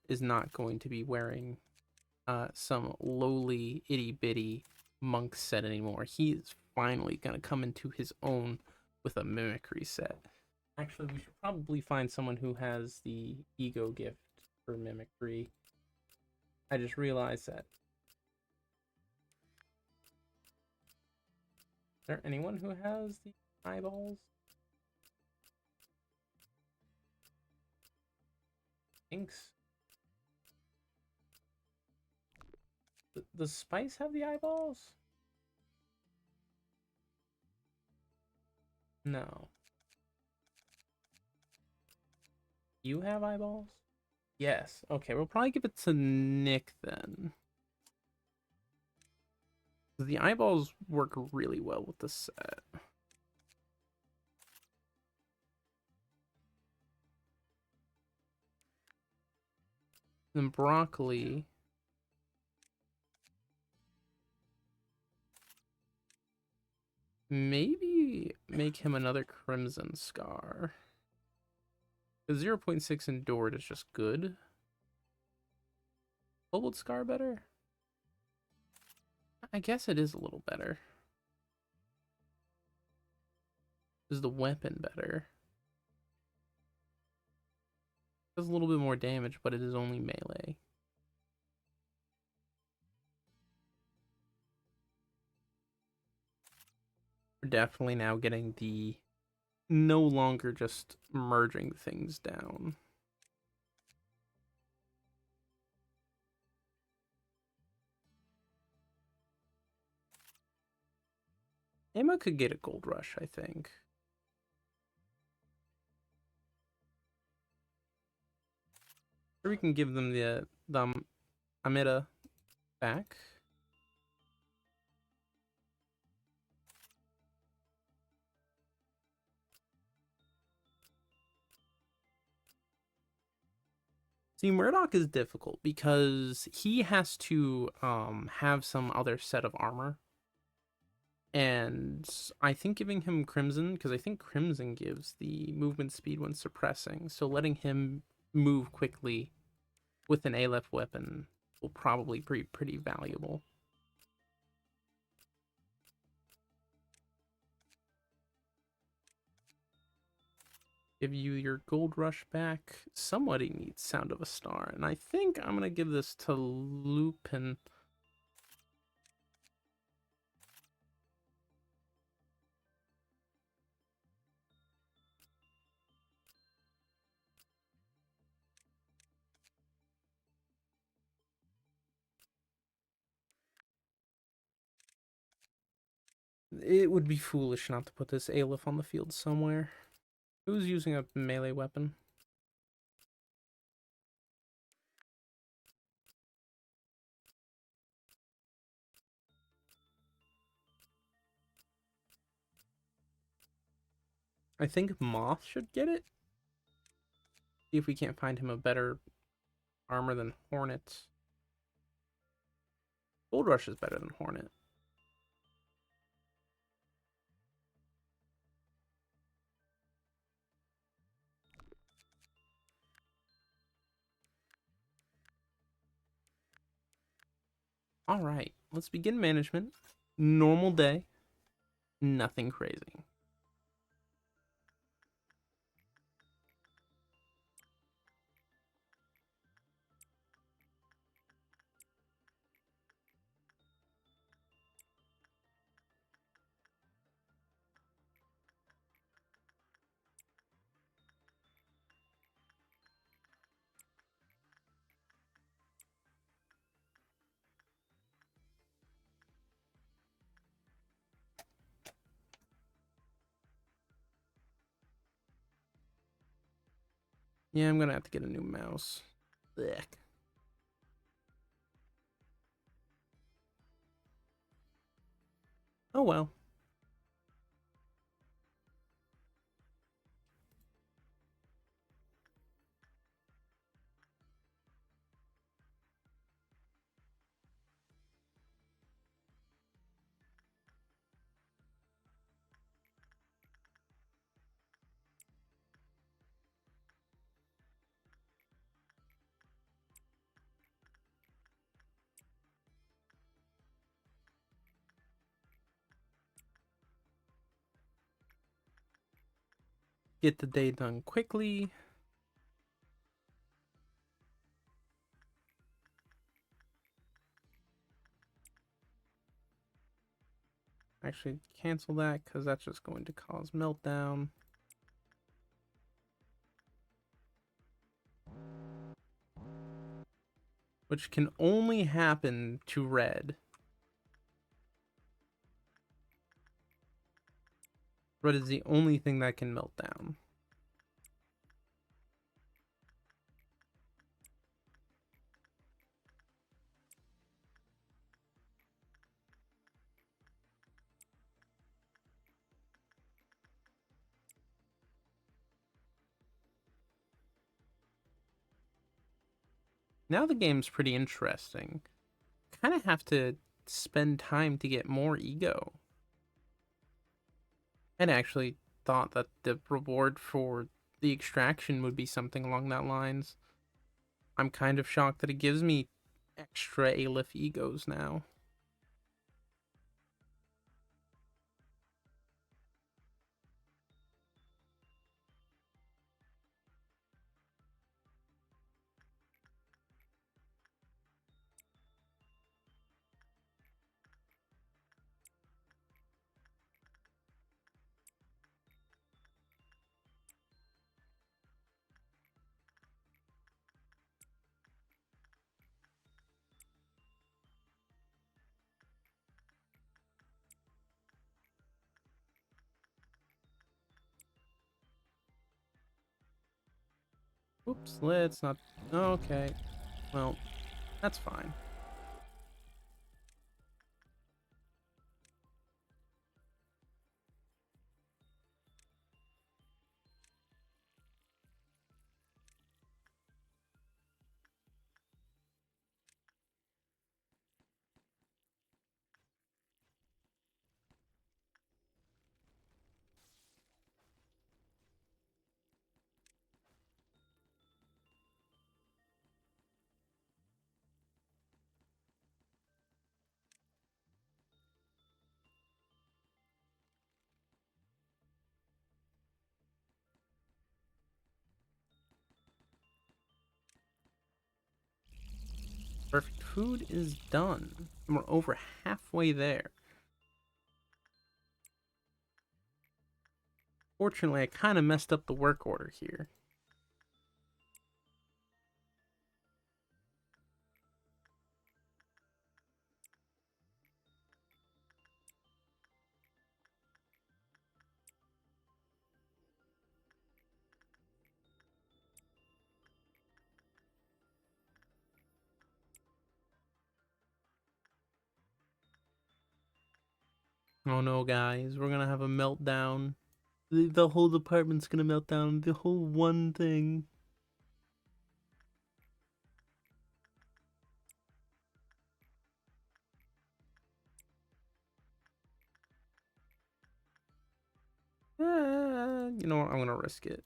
is not going to be wearing some lowly itty bitty monk set anymore. He is finally gonna come into his own with a mimicry set. Actually, we should probably find someone who has the ego gift for mimicry. I just realized that. Is there anyone who has the eyeballs? Inks. Does Spice have the eyeballs? No. You have eyeballs? Yes. Okay, we'll probably give it to Nick then. The eyeballs work really well with the set. Then Broccoli. Maybe make him another Crimson Scar. The 0.6 endured is just good. Kobold Scar better? I guess it is a little better. Is the weapon better? Does a little bit more damage, but it is only melee. We're definitely now getting the no longer just merging things down. Emma could get a gold rush, I think. Or we can give them the Amida back. See, Murdoch is difficult because he has to have some other set of armor. And I think giving him Crimson, because I think Crimson gives the movement speed when suppressing. So letting him move quickly with an Aleph weapon will probably be pretty valuable. Give you your gold rush back. Somebody needs Sound of a Star, and I think I'm gonna give this to Lupin. It would be foolish not to put this Aleph on the field somewhere. Who's using a melee weapon? I think Moth should get it. See if we can't find him a better armor than Hornet. Gold Rush is better than Hornet. All right, let's begin management. Normal day, nothing crazy. Yeah, I'm gonna have to get a new mouse. Ugh. Oh well. Get the day done quickly. Actually, cancel that because that's just going to cause meltdown. Which can only happen to red. Red is the only thing that can melt down. Now the game's pretty interesting. Kind of have to spend time to get more ego. I'd actually thought that the reward for the extraction would be something along that lines. I'm kind of shocked that it gives me extra Aleph egos now. Oops, let's not... Okay. Well, that's fine. Perfect. Food is done. And we're over halfway there. Fortunately, I kind of messed up the work order here. Oh no, guys, we're gonna have a meltdown. The whole department's gonna melt down. The whole one thing. You know what? I'm gonna risk it.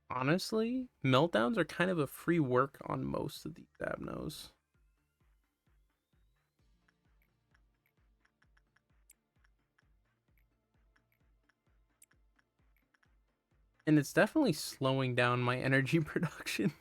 Honestly, meltdowns are kind of a free work on most of these abnos. And it's definitely slowing down my energy production.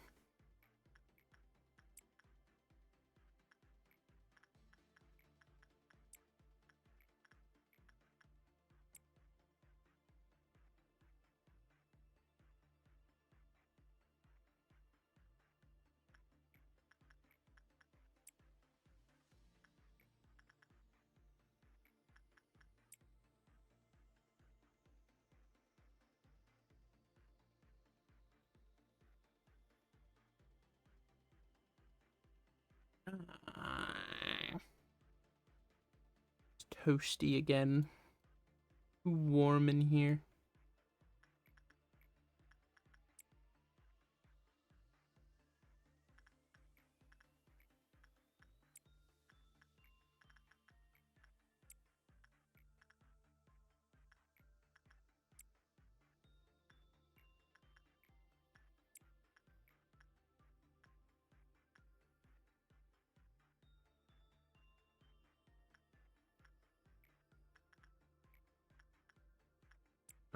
It's toasty again. Too warm in here.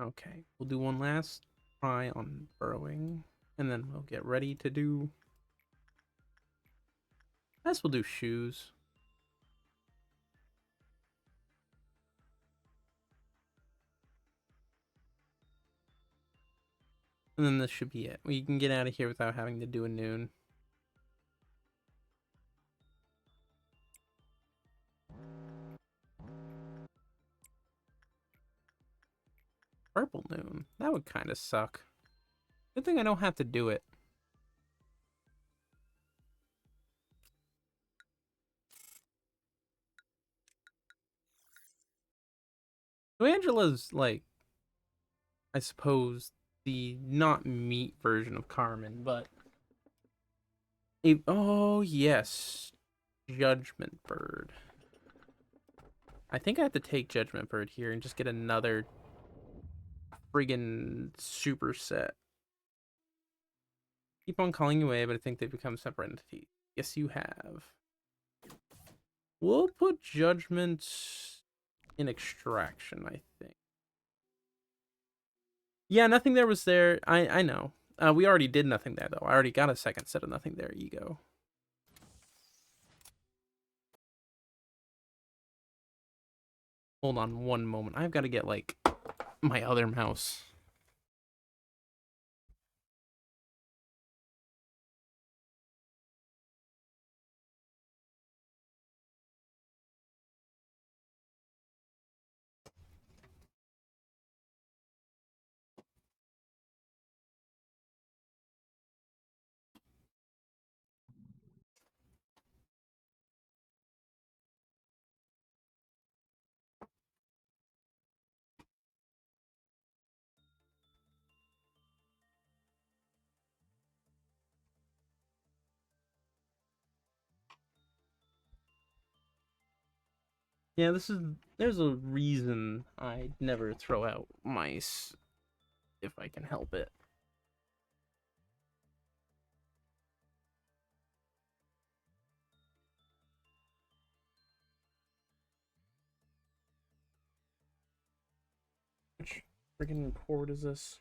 Okay, we'll do one last try on burrowing, and then we'll get ready to do... I guess we'll do shoes. And then this should be it. We can get out of here without having to do a noon. Purple noon? That would kind of suck. Good thing I don't have to do it. So Angela's, like, I suppose, the not meat version of Carmen, but... Oh, yes. Judgment Bird. I think I have to take Judgment Bird here and just get another friggin' super set. Keep on calling you away, but I think they've become separate entities. Yes, you have. We'll put Judgment in extraction, I think. Yeah, nothing there was there. I know. We already did nothing there, though. I already got a second set of nothing there ego. Hold on one moment. I've got to get, like, my other mouse. Yeah, there's a reason I never throw out mice if I can help it. Which freaking port is this?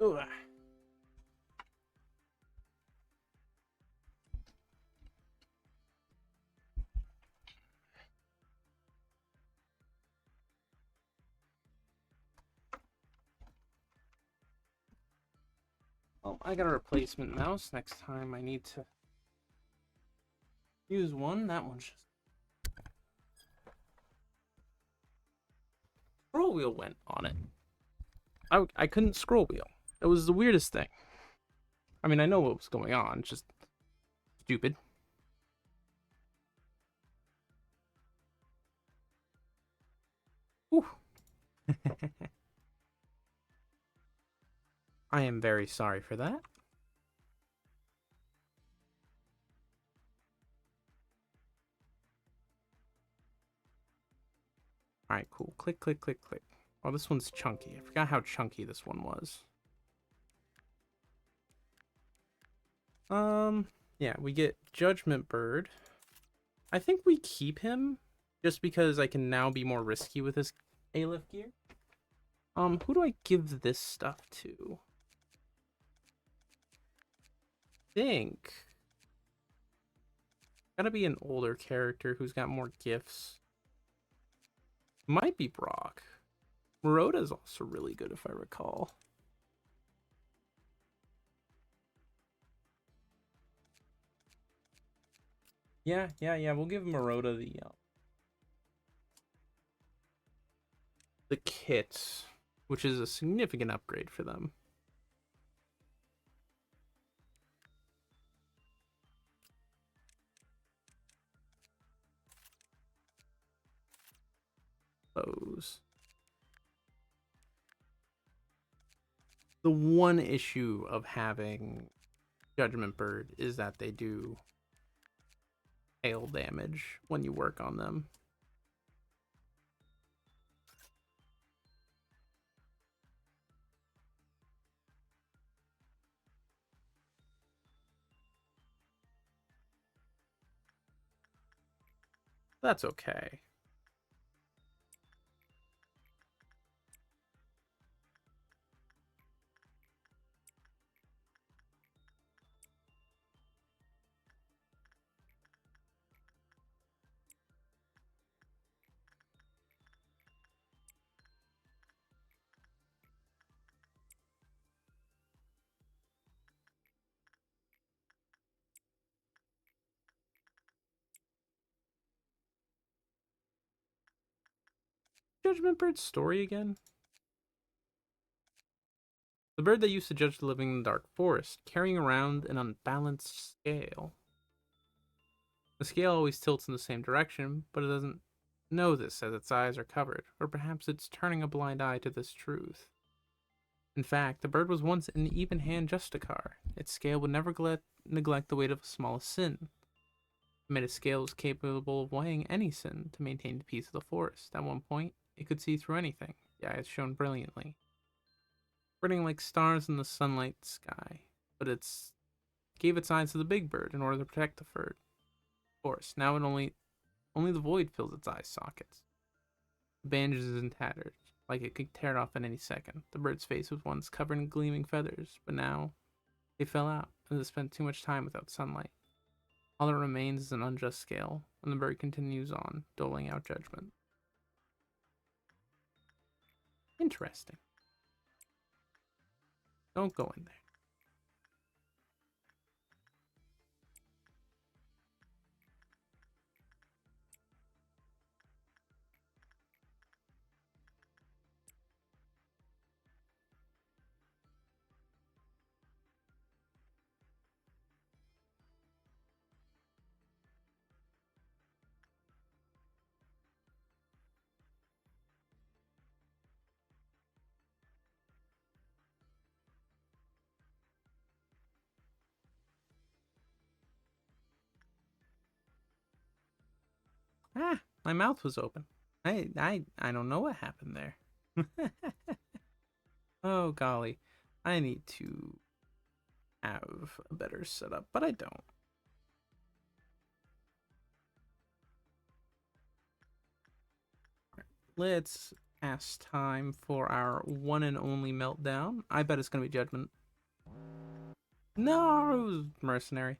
Ugh. Well, I got a replacement mouse. Next time I need to use one. That one's just... Scroll wheel went on it. I couldn't scroll wheel. It was the weirdest thing. I mean, I know what was going on. It's just stupid. Whew. I am very sorry for that. Alright, cool. Click, click, click, click. Oh, this one's chunky. I forgot how chunky this one was. Yeah, we get Judgment Bird. I think we keep him just because I can now be more risky with his A-lift gear. Who do I give this stuff to? Think gotta be an older character who's got more gifts. Might be Brock. Moroda's also really good if I recall. Yeah. We'll give Moroda the kit, which is a significant upgrade for them. Those. The one issue of having Judgment Bird is that they do hail damage when you work on them. That's okay. Judgment Bird's story again? The bird that used to judge the living in the dark forest, carrying around an unbalanced scale. The scale always tilts in the same direction, but it doesn't know this as its eyes are covered, or perhaps it's turning a blind eye to this truth. In fact, the bird was once an even hand justicar. Its scale would never neglect the weight of the smallest sin. It made a scale was capable of weighing any sin to maintain the peace of the forest. At one point, it could see through anything. The eyes shone brilliantly, burning like stars in the sunlight sky. But it gave its eyes to the big bird in order to protect the forest. Now it only the void fills its eye sockets. The bandage is in tatters, like it could tear it off at any second. The bird's face was once covered in gleaming feathers, but now they fell out as it spent too much time without sunlight. All that remains is an unjust scale, and the bird continues on, doling out judgment. Interesting. Don't go in there. Ah, my mouth was open. I don't know what happened there. Oh golly, I need to have a better setup, but I don't. Let's ask time for our one and only meltdown. I bet it's gonna be judgment. No, it was mercenary.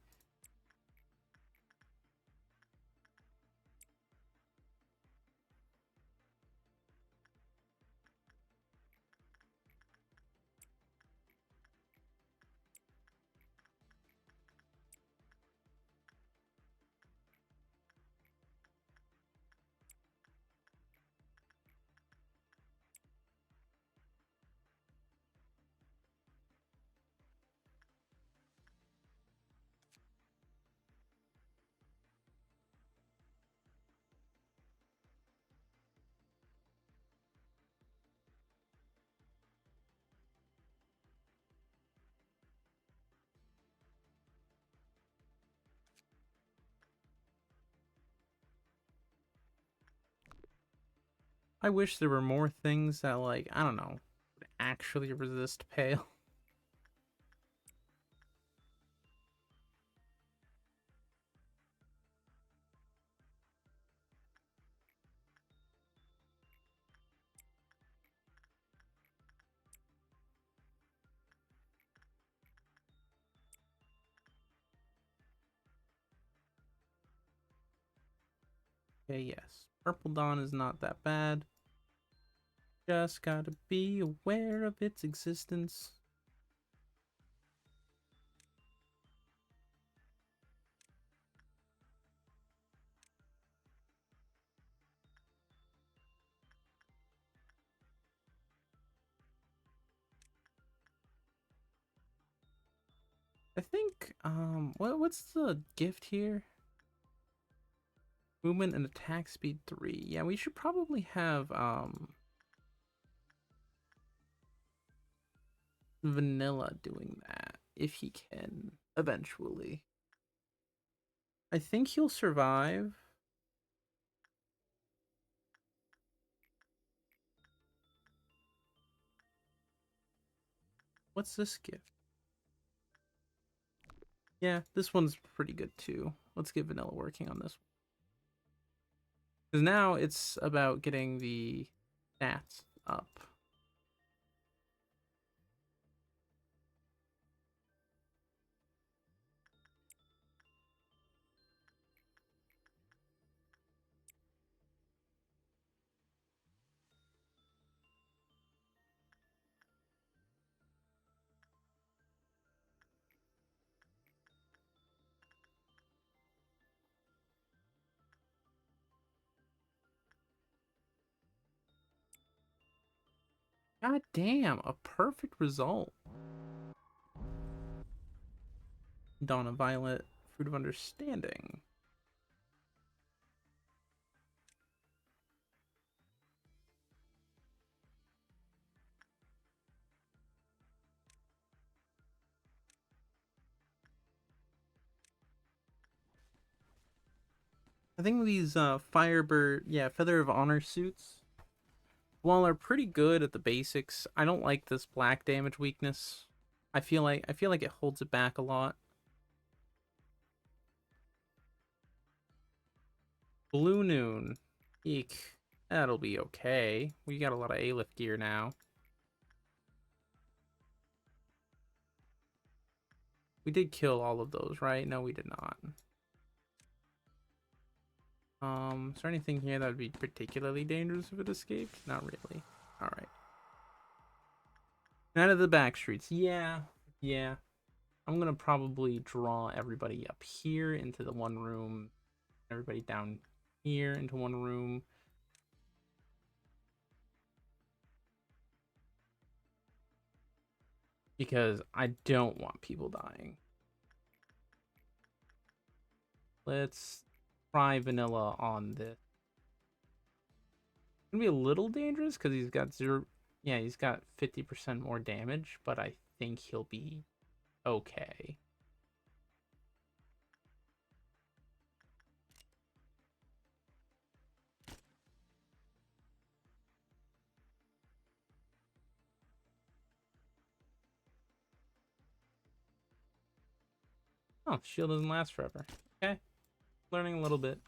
I wish there were more things that, like, I don't know, would actually resist pale. Okay, yes. Purple Dawn is not that bad. Just gotta be aware of its existence. I think, what's the gift here? Movement and attack speed 3. Yeah, we should probably have, Vanilla doing that, if he can, eventually. I think he'll survive. What's this gift? Yeah, this one's pretty good too. Let's get Vanilla working on this. Because now it's about getting the stats up. God damn, a perfect result. Dawn of Violet, Fruit of Understanding. I think these Firebird, yeah, Feather of Honor suits, while are pretty good at the basics, I don't like this black damage weakness. I feel like it holds it back a lot. Blue Noon. Eek. That'll be okay. We got a lot of A-lift gear now. We did kill all of those, right? No, we did not. Is there anything here that would be particularly dangerous if it escaped? Not really. Alright. Out of the back streets. Yeah. Yeah. I'm gonna probably draw everybody up here into the one room. Everybody down here into one room. Because I don't want people dying. Let's try vanilla on this. It's gonna be a little dangerous because he's got zero. Yeah, he's got 50% more damage, but I think he'll be okay. Oh, shield doesn't last forever. Okay, learning a little bit.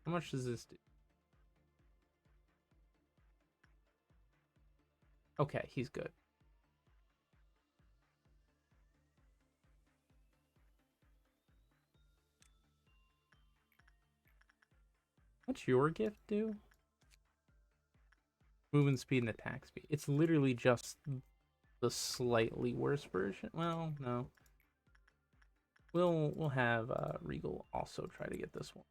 How much does this do? Okay, he's good. What's your gift do? Movement speed and attack speed. It's literally just the slightly worse version. Well, no. We'll have Regal also try to get this one.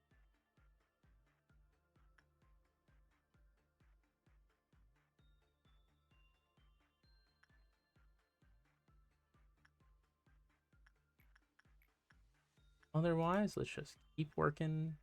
Otherwise, let's just keep working.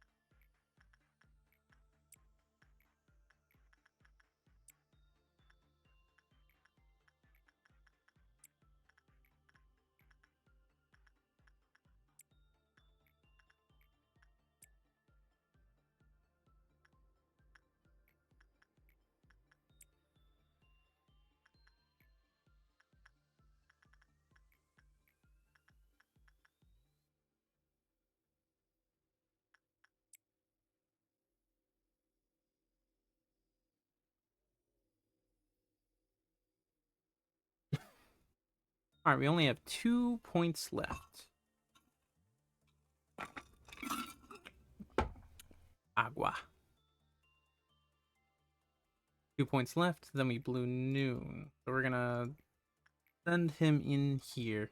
All right, we only have 2 points left. Agua. 2 points left, then we blew noon. So we're gonna send him in here.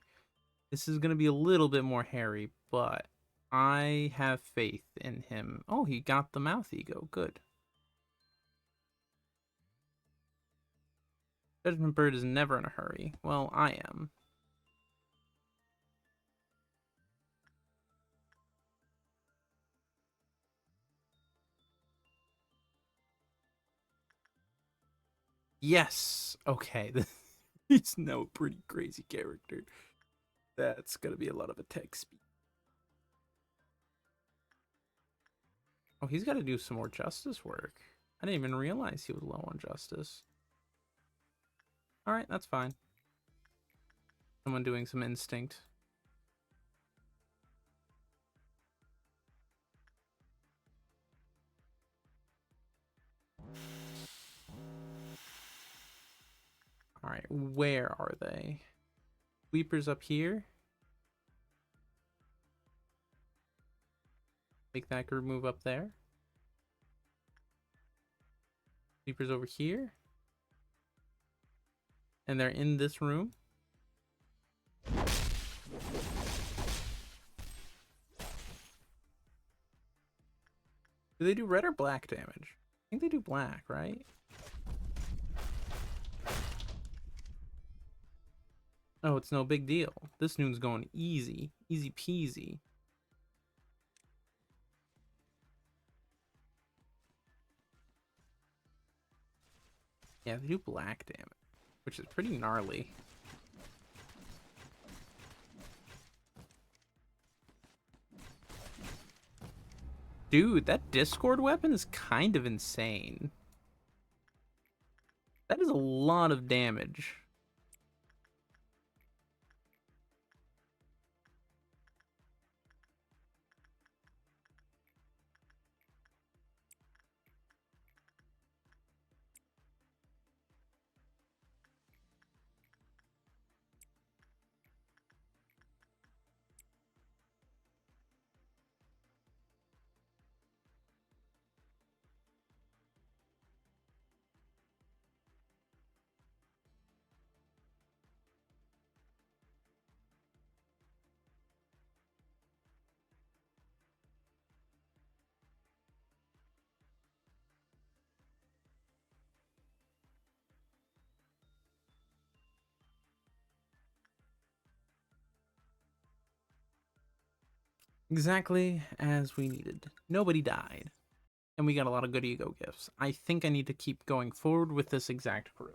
This is gonna be a little bit more hairy, but I have faith in him. Oh, he got the mouth ego. Good. Judgment Bird is never in a hurry. Well, I am. Yes. Okay. He's now a pretty crazy character. That's gonna be a lot of attack speed. Oh, he's got to do some more justice work. I didn't even realize he was low on justice. All right, that's fine. Someone doing some instinct. All right, where are they? Sweepers up here. Make that group move up there. Sweepers over here. And they're in this room. Do they do red or black damage? I think they do black, right? Oh, it's no big deal. This noon's going easy. Easy peasy. Yeah, they do black damage, which is pretty gnarly. Dude, that Discord weapon is kind of insane. That is a lot of damage. Exactly as we needed. Nobody died. And we got a lot of good ego gifts. I think I need to keep going forward with this exact crew.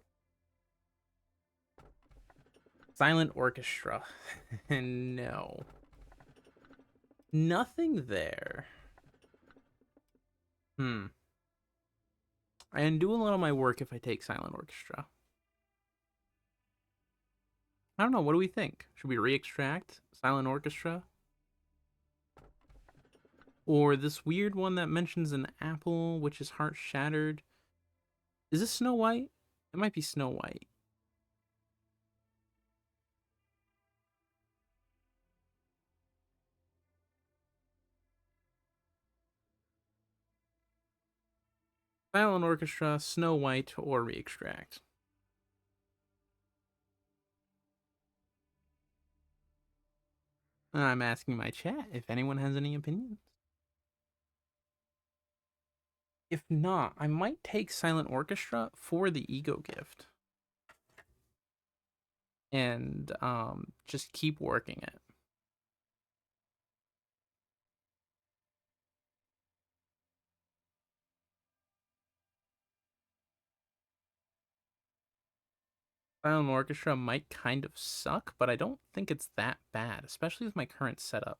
Silent Orchestra. No. Nothing there. I undo a lot of my work if I take Silent Orchestra. I don't know. What do we think? Should we re-extract Silent Orchestra? Or this weird one that mentions an apple, which is heart shattered. Is this Snow White? It might be Snow White. Silent Orchestra, Snow White, or re-extract. I'm asking my chat if anyone has any opinions. If not, I might take Silent Orchestra for the ego gift. And just keep working it. Silent Orchestra might kind of suck, but I don't think it's that bad, especially with my current setup.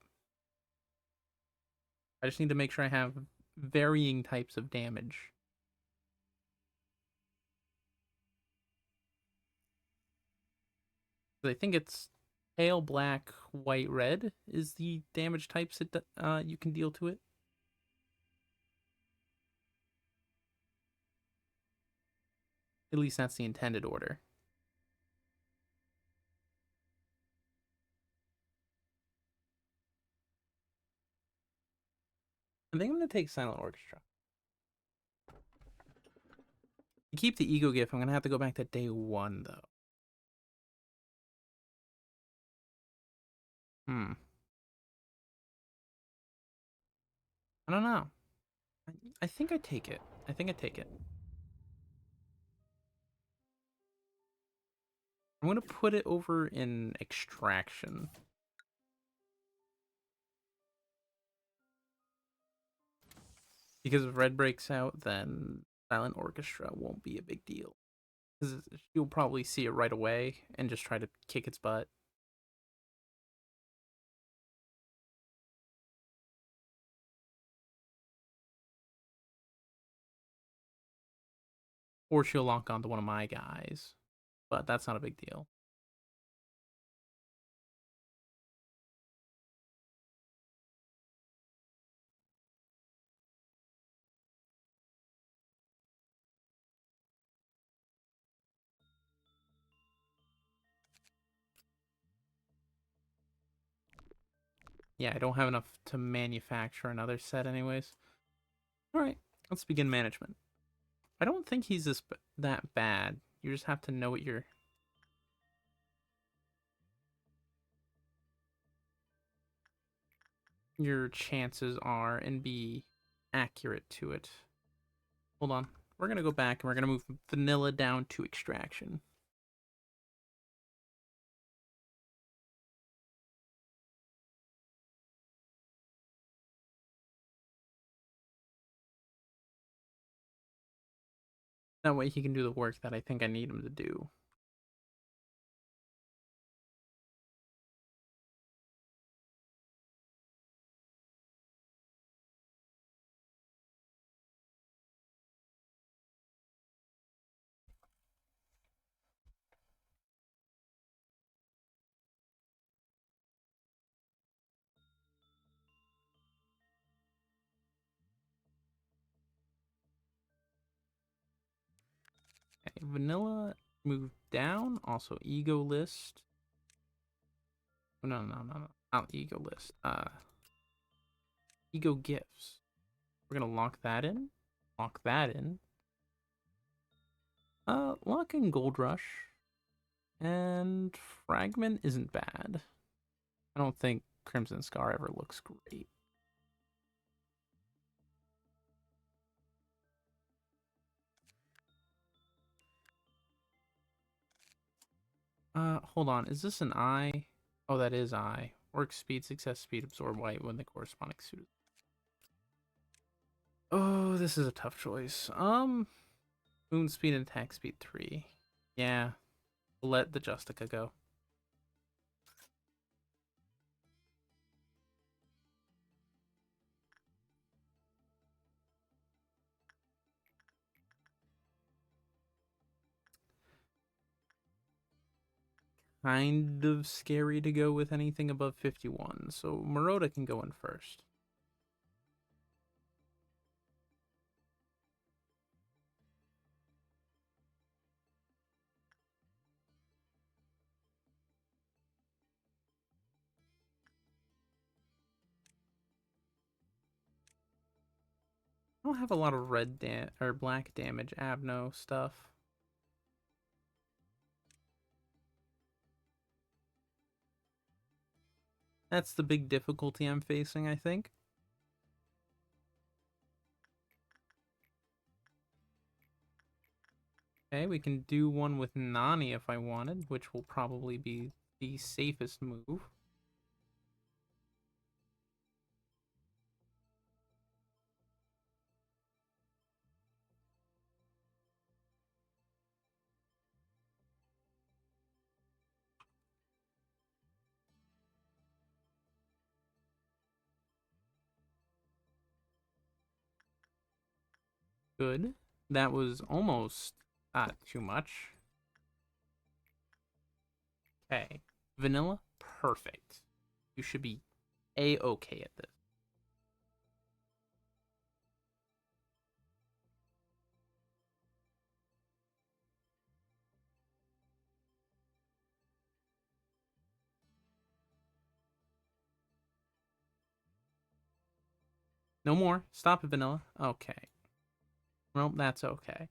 I just need to make sure I have varying types of damage. I think it's pale, black, white, red is the damage types it you can deal to it. At least that's the intended order. I think I'm gonna take Silent Orchestra. To keep the ego gift, I'm gonna have to go back to day 1 though. I don't know. I think I take it. I think I take it. I'm gonna put it over in extraction. Because if red breaks out, then Silent Orchestra won't be a big deal. Because you'll probably see it right away and just try to kick its butt. Or she'll lock onto one of my guys. But that's not a big deal. Yeah, I don't have enough to manufacture another set anyways. Alright, let's begin management. I don't think he's that bad. You just have to know what your chances are and be accurate to it. Hold on. We're going to go back and we're going to move vanilla down to extraction. That way he can do the work that I think I need him to do. Okay, vanilla move down. Also ego list. Oh, no. Not ego list. Ego gifts. We're gonna lock that in. Lock that in. Lock in Gold Rush. And Fragment isn't bad. I don't think Crimson Scar ever looks great. Hold on. Is this an eye? Oh, that is eye. Work speed, success speed, absorb white when the corresponding suit. Oh, this is a tough choice. Moon speed and attack speed 3. Yeah, we'll let the Justica go. Kind of scary to go with anything above 51, so Maroda can go in first. I don't have a lot of or black damage Abno stuff. That's the big difficulty I'm facing, I think. Okay, we can do one with Nani if I wanted, which will probably be the safest move. Good. That was almost too much. Okay. Vanilla, perfect. You should be A-okay at this. No more. Stop it, Vanilla. Okay. Well, that's okay.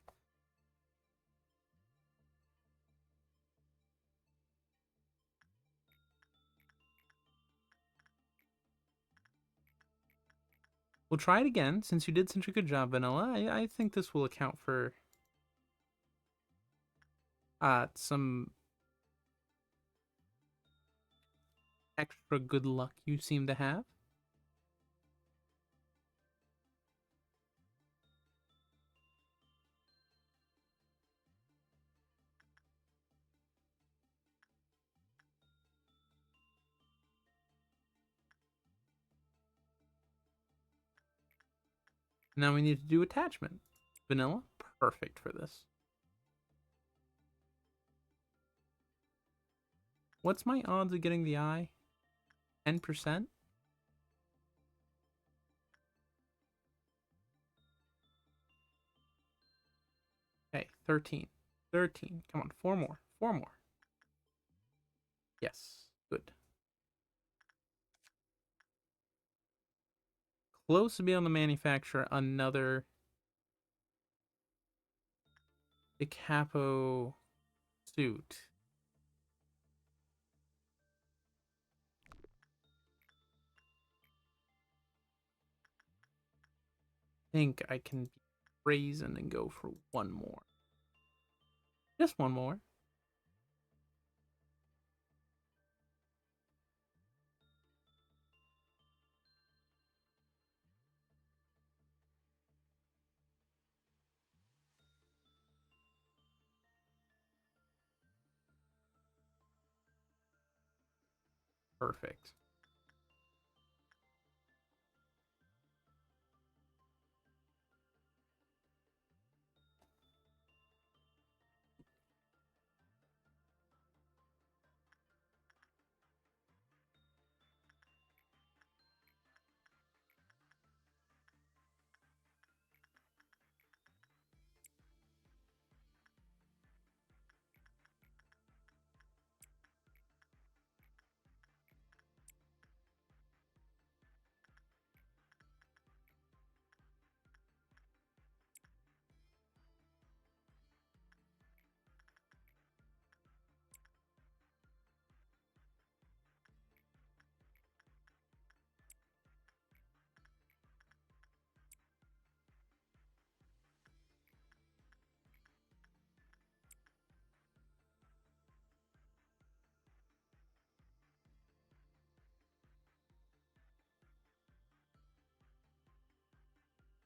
We'll try it again. Since you did such a good job, Vanilla, I think this will account for some extra good luck you seem to have. Now we need to do attachment. Vanilla, perfect for this. What's my odds of getting the eye? 10%? Okay, 13. 13. Come on, 4 more. 4 more. Yes, good. Close to being able to manufacture another the capo suit. think I can be brazen and go for one more. Just one more. Perfect.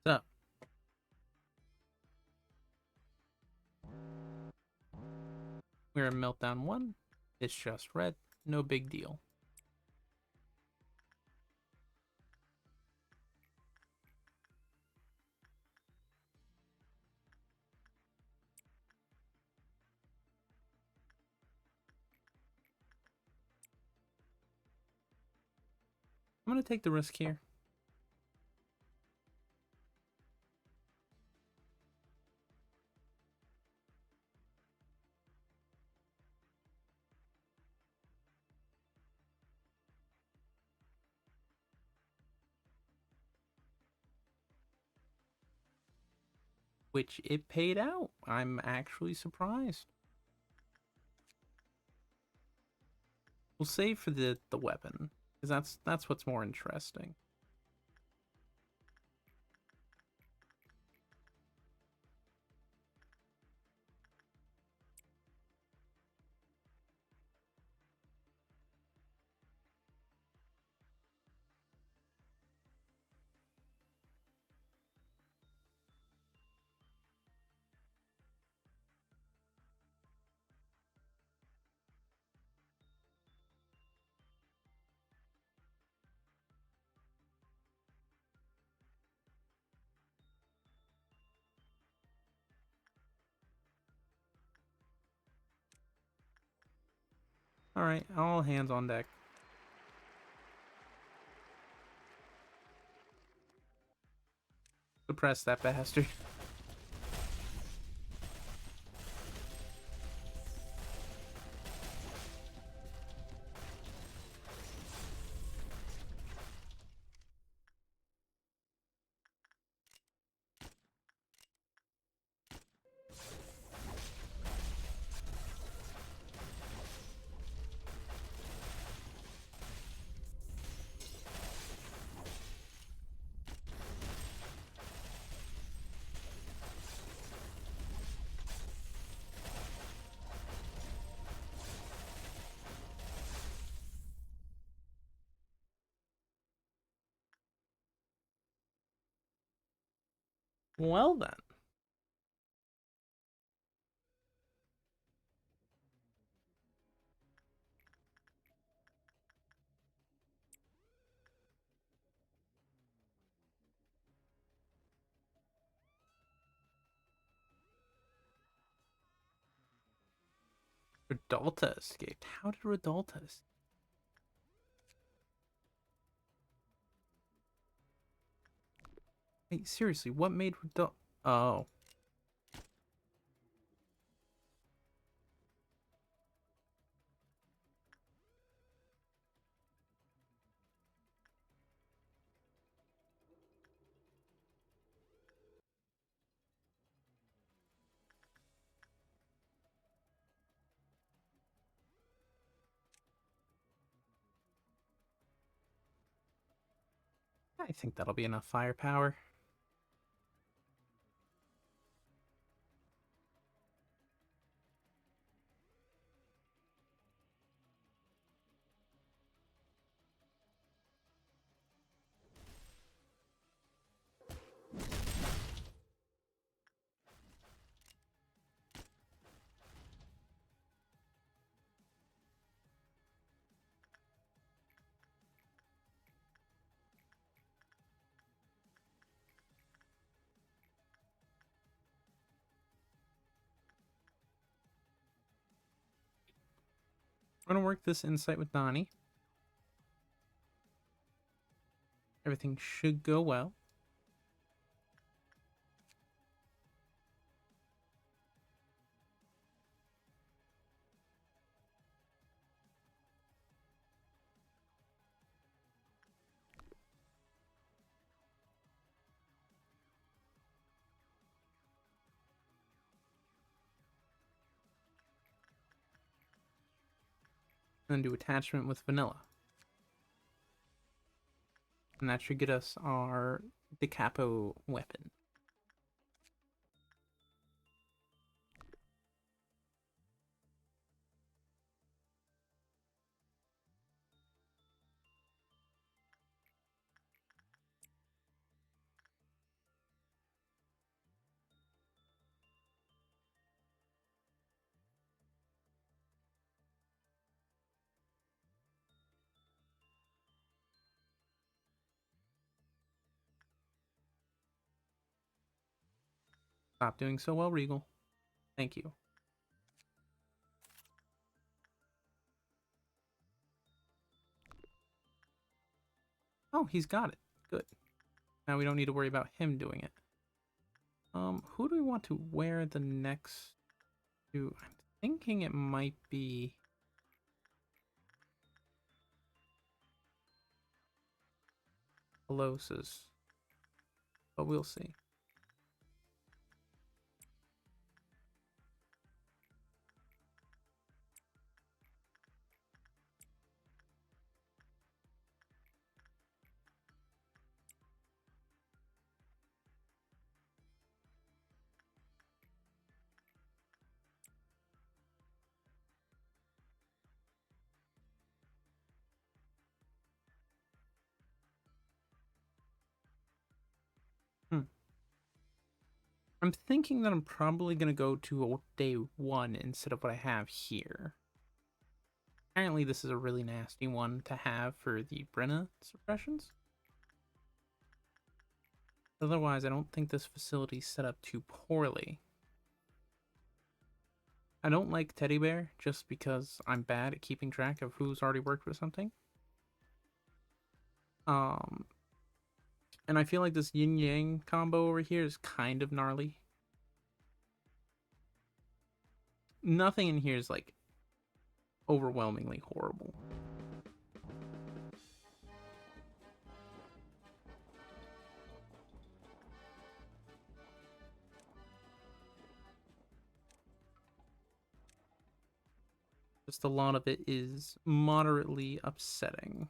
So, we're in Meltdown 1. It's just red. No big deal. I'm going to take the risk here. Which it paid out. I'm actually surprised. We'll save for the weapon, because that's what's more interesting. Alright, all hands on deck. Suppress that bastard. Well then. Redalta escaped. How did Redalta escape? Wait, seriously, what made Redalta... Oh. I think that'll be enough firepower. I'm gonna work this insight with Donnie. Everything should go well. And then do attachment with vanilla. And that should get us our Decapo weapon. Stop doing so well, Regal. Thank you. Oh, he's got it. Good. Now we don't need to worry about him doing it. Who do we want to wear the next to? I'm thinking it might be Pelosa's, but we'll see. I'm thinking that I'm probably going to go to day 1 instead of what I have here. Apparently this is a really nasty one to have for the Brenna suppressions. Otherwise, I don't think this facility's set up too poorly. I don't like Teddy Bear just because I'm bad at keeping track of who's already worked with something. And I feel like this yin-yang combo over here is kind of gnarly. Nothing in here is like overwhelmingly horrible. Just a lot of it is moderately upsetting.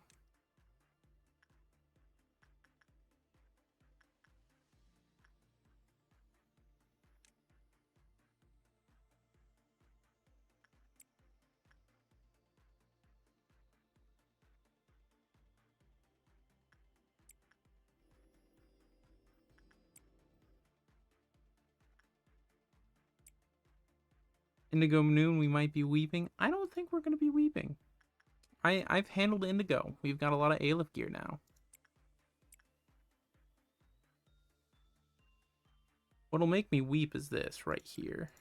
Indigo Noon, we might be weeping. I don't think we're going to be weeping. I've handled Indigo. We've got a lot of Aleph gear now. What'll make me weep is this right here.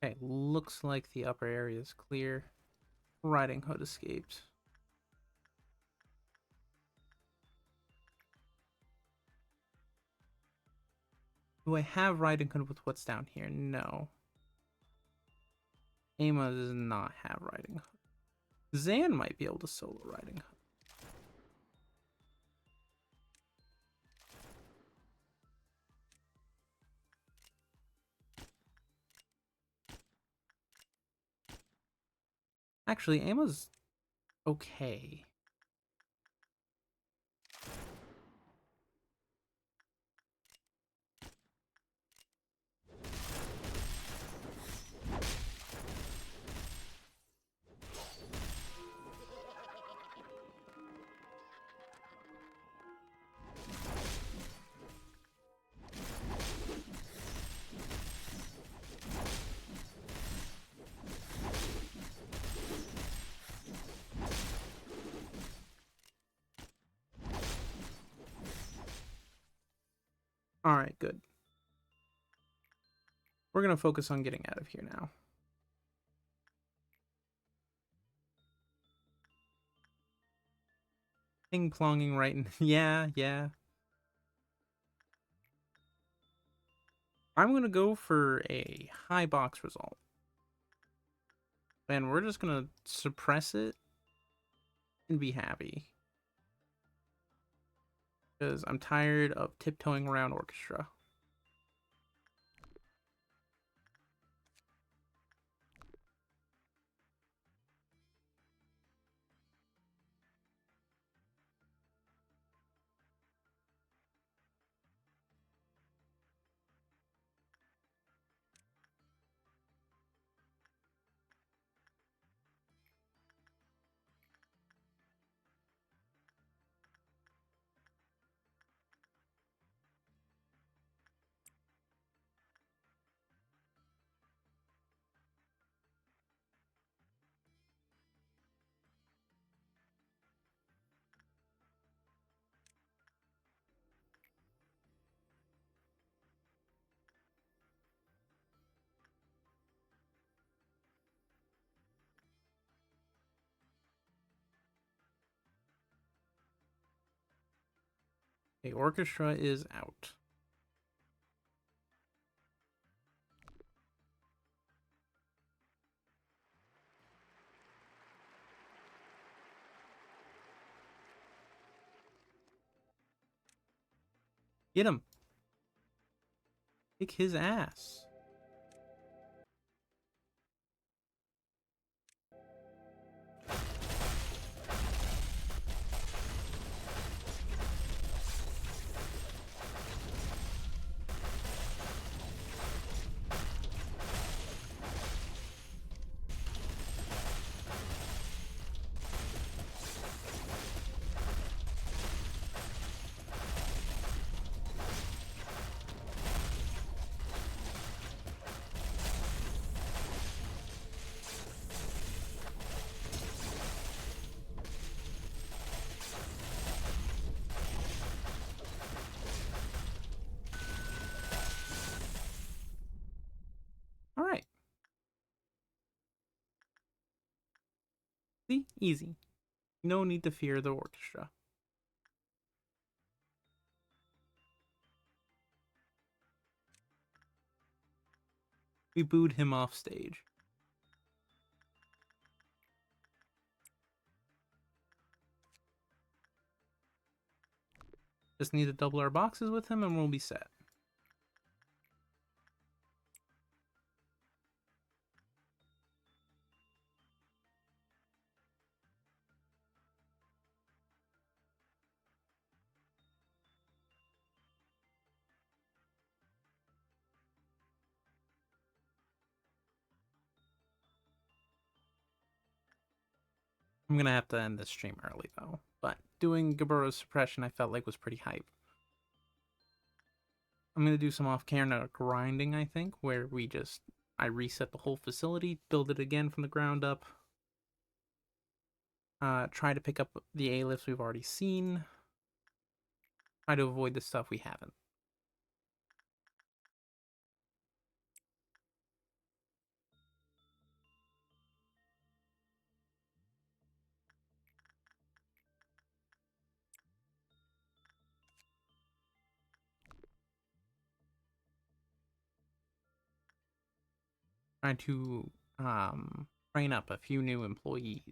Okay, looks like the upper area is clear. Riding Hood escaped. Do I have Riding Hood with what's down here? No. Ama does not have Riding Hood. Zan might be able to solo Riding Hood. Actually, Ama's okay. Alright, good. We're gonna focus on getting out of here now. Ping-plonging right in... Yeah. I'm gonna go for a high box result. And we're just gonna suppress it and be happy. Because I'm tired of tiptoeing around orchestra. The orchestra is out. Get him. Kick his ass. Alright. See? Easy. No need to fear the orchestra. We booed him off stage. Just need to double our boxes with him and we'll be set. I'm gonna have to end this stream early though. But doing Gaburo's suppression I felt like was pretty hype. I'm gonna do some off-camera grinding, I think, where I reset the whole facility, build it again from the ground up. Try to pick up the A-lifts we've already seen. Try to avoid the stuff we haven't. Try to train up a few new employees.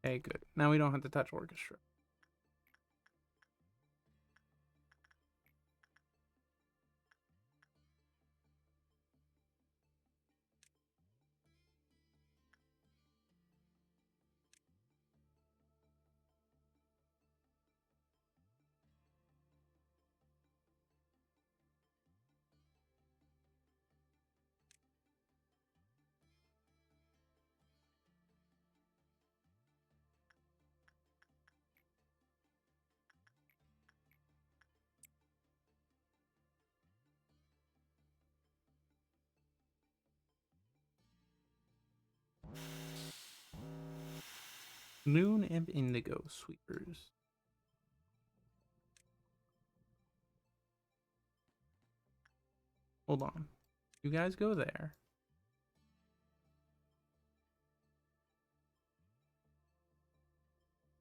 Hey, good. Now we don't have to touch orchestra. Moon and Indigo Sweepers. Hold on. You guys go there.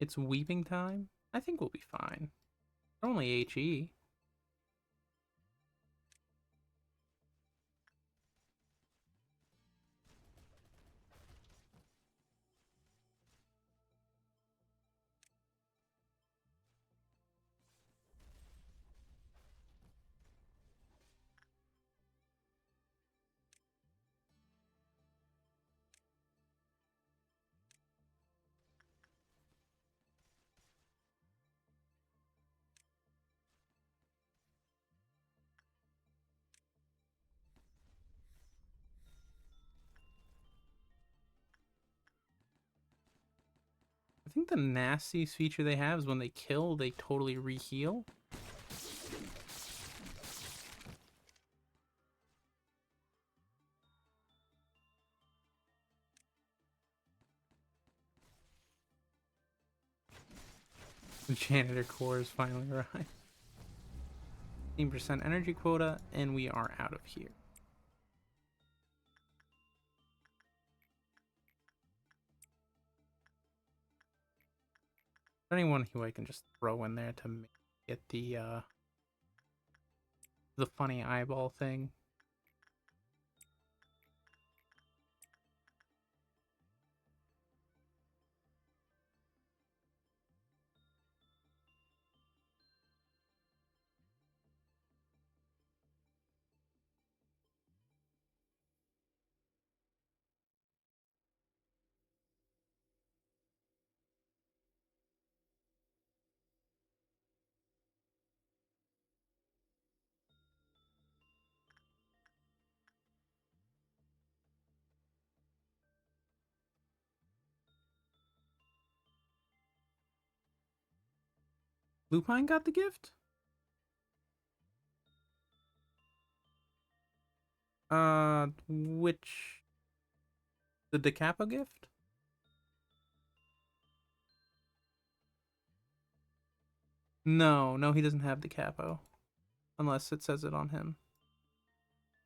It's weeping time? I think we'll be fine. They're only HE. I think the nastiest feature they have is when they kill, they totally reheal. The janitor core has finally arrived. 15% energy quota, and we are out of here. Anyone who I can just throw in there to get the funny eyeball thing. Lupine got the gift? Which... The Decapo gift? No, he doesn't have Decapo. Unless it says it on him.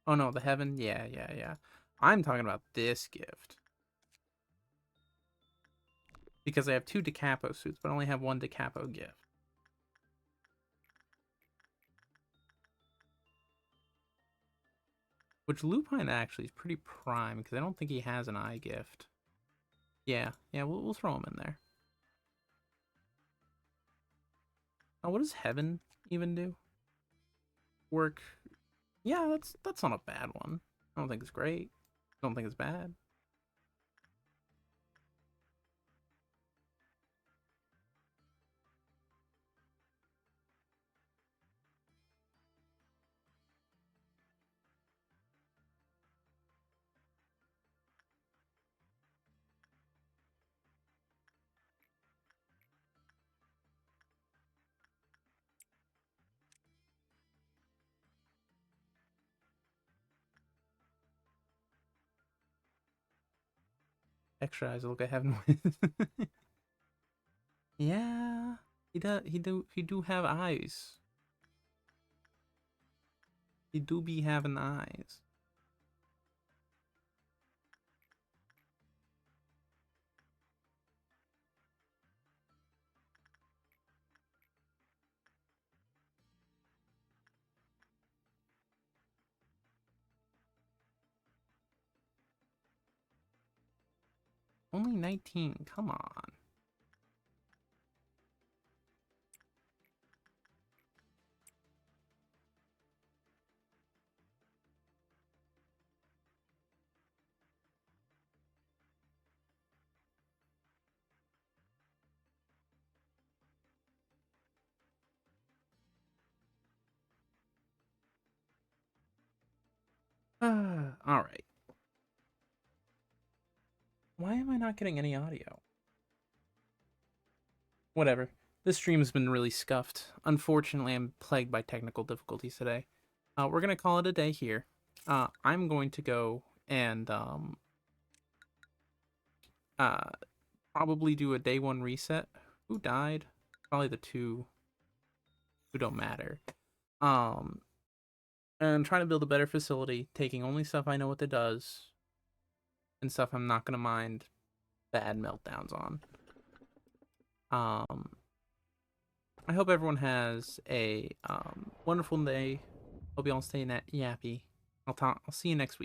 Oh no, the Heaven? Yeah. I'm talking about this gift. Because I have 2 Decapo suits, but I only have 1 Decapo gift. Which Lupine actually is pretty prime, because I don't think he has an eye gift. Yeah, we'll throw him in there. Oh, what does Heaven even do? Work. Yeah, that's not a bad one. I don't think it's great. I don't think it's bad. Extra eyes look at Heaven with. Yeah, he do have eyes. He do be having eyes. Only 19. Come on. Alright. Why am I not getting any audio? Whatever. This stream has been really scuffed. Unfortunately, I'm plagued by technical difficulties today. We're gonna call it a day here. I'm going to go and uh probably do a day one reset. Who died? Probably the two who don't matter. And trying to build a better facility, taking only stuff I know what it does, and stuff I'm not gonna mind bad meltdowns on. I hope everyone has a wonderful day. Hope you all stay yappy. I'll see you next week.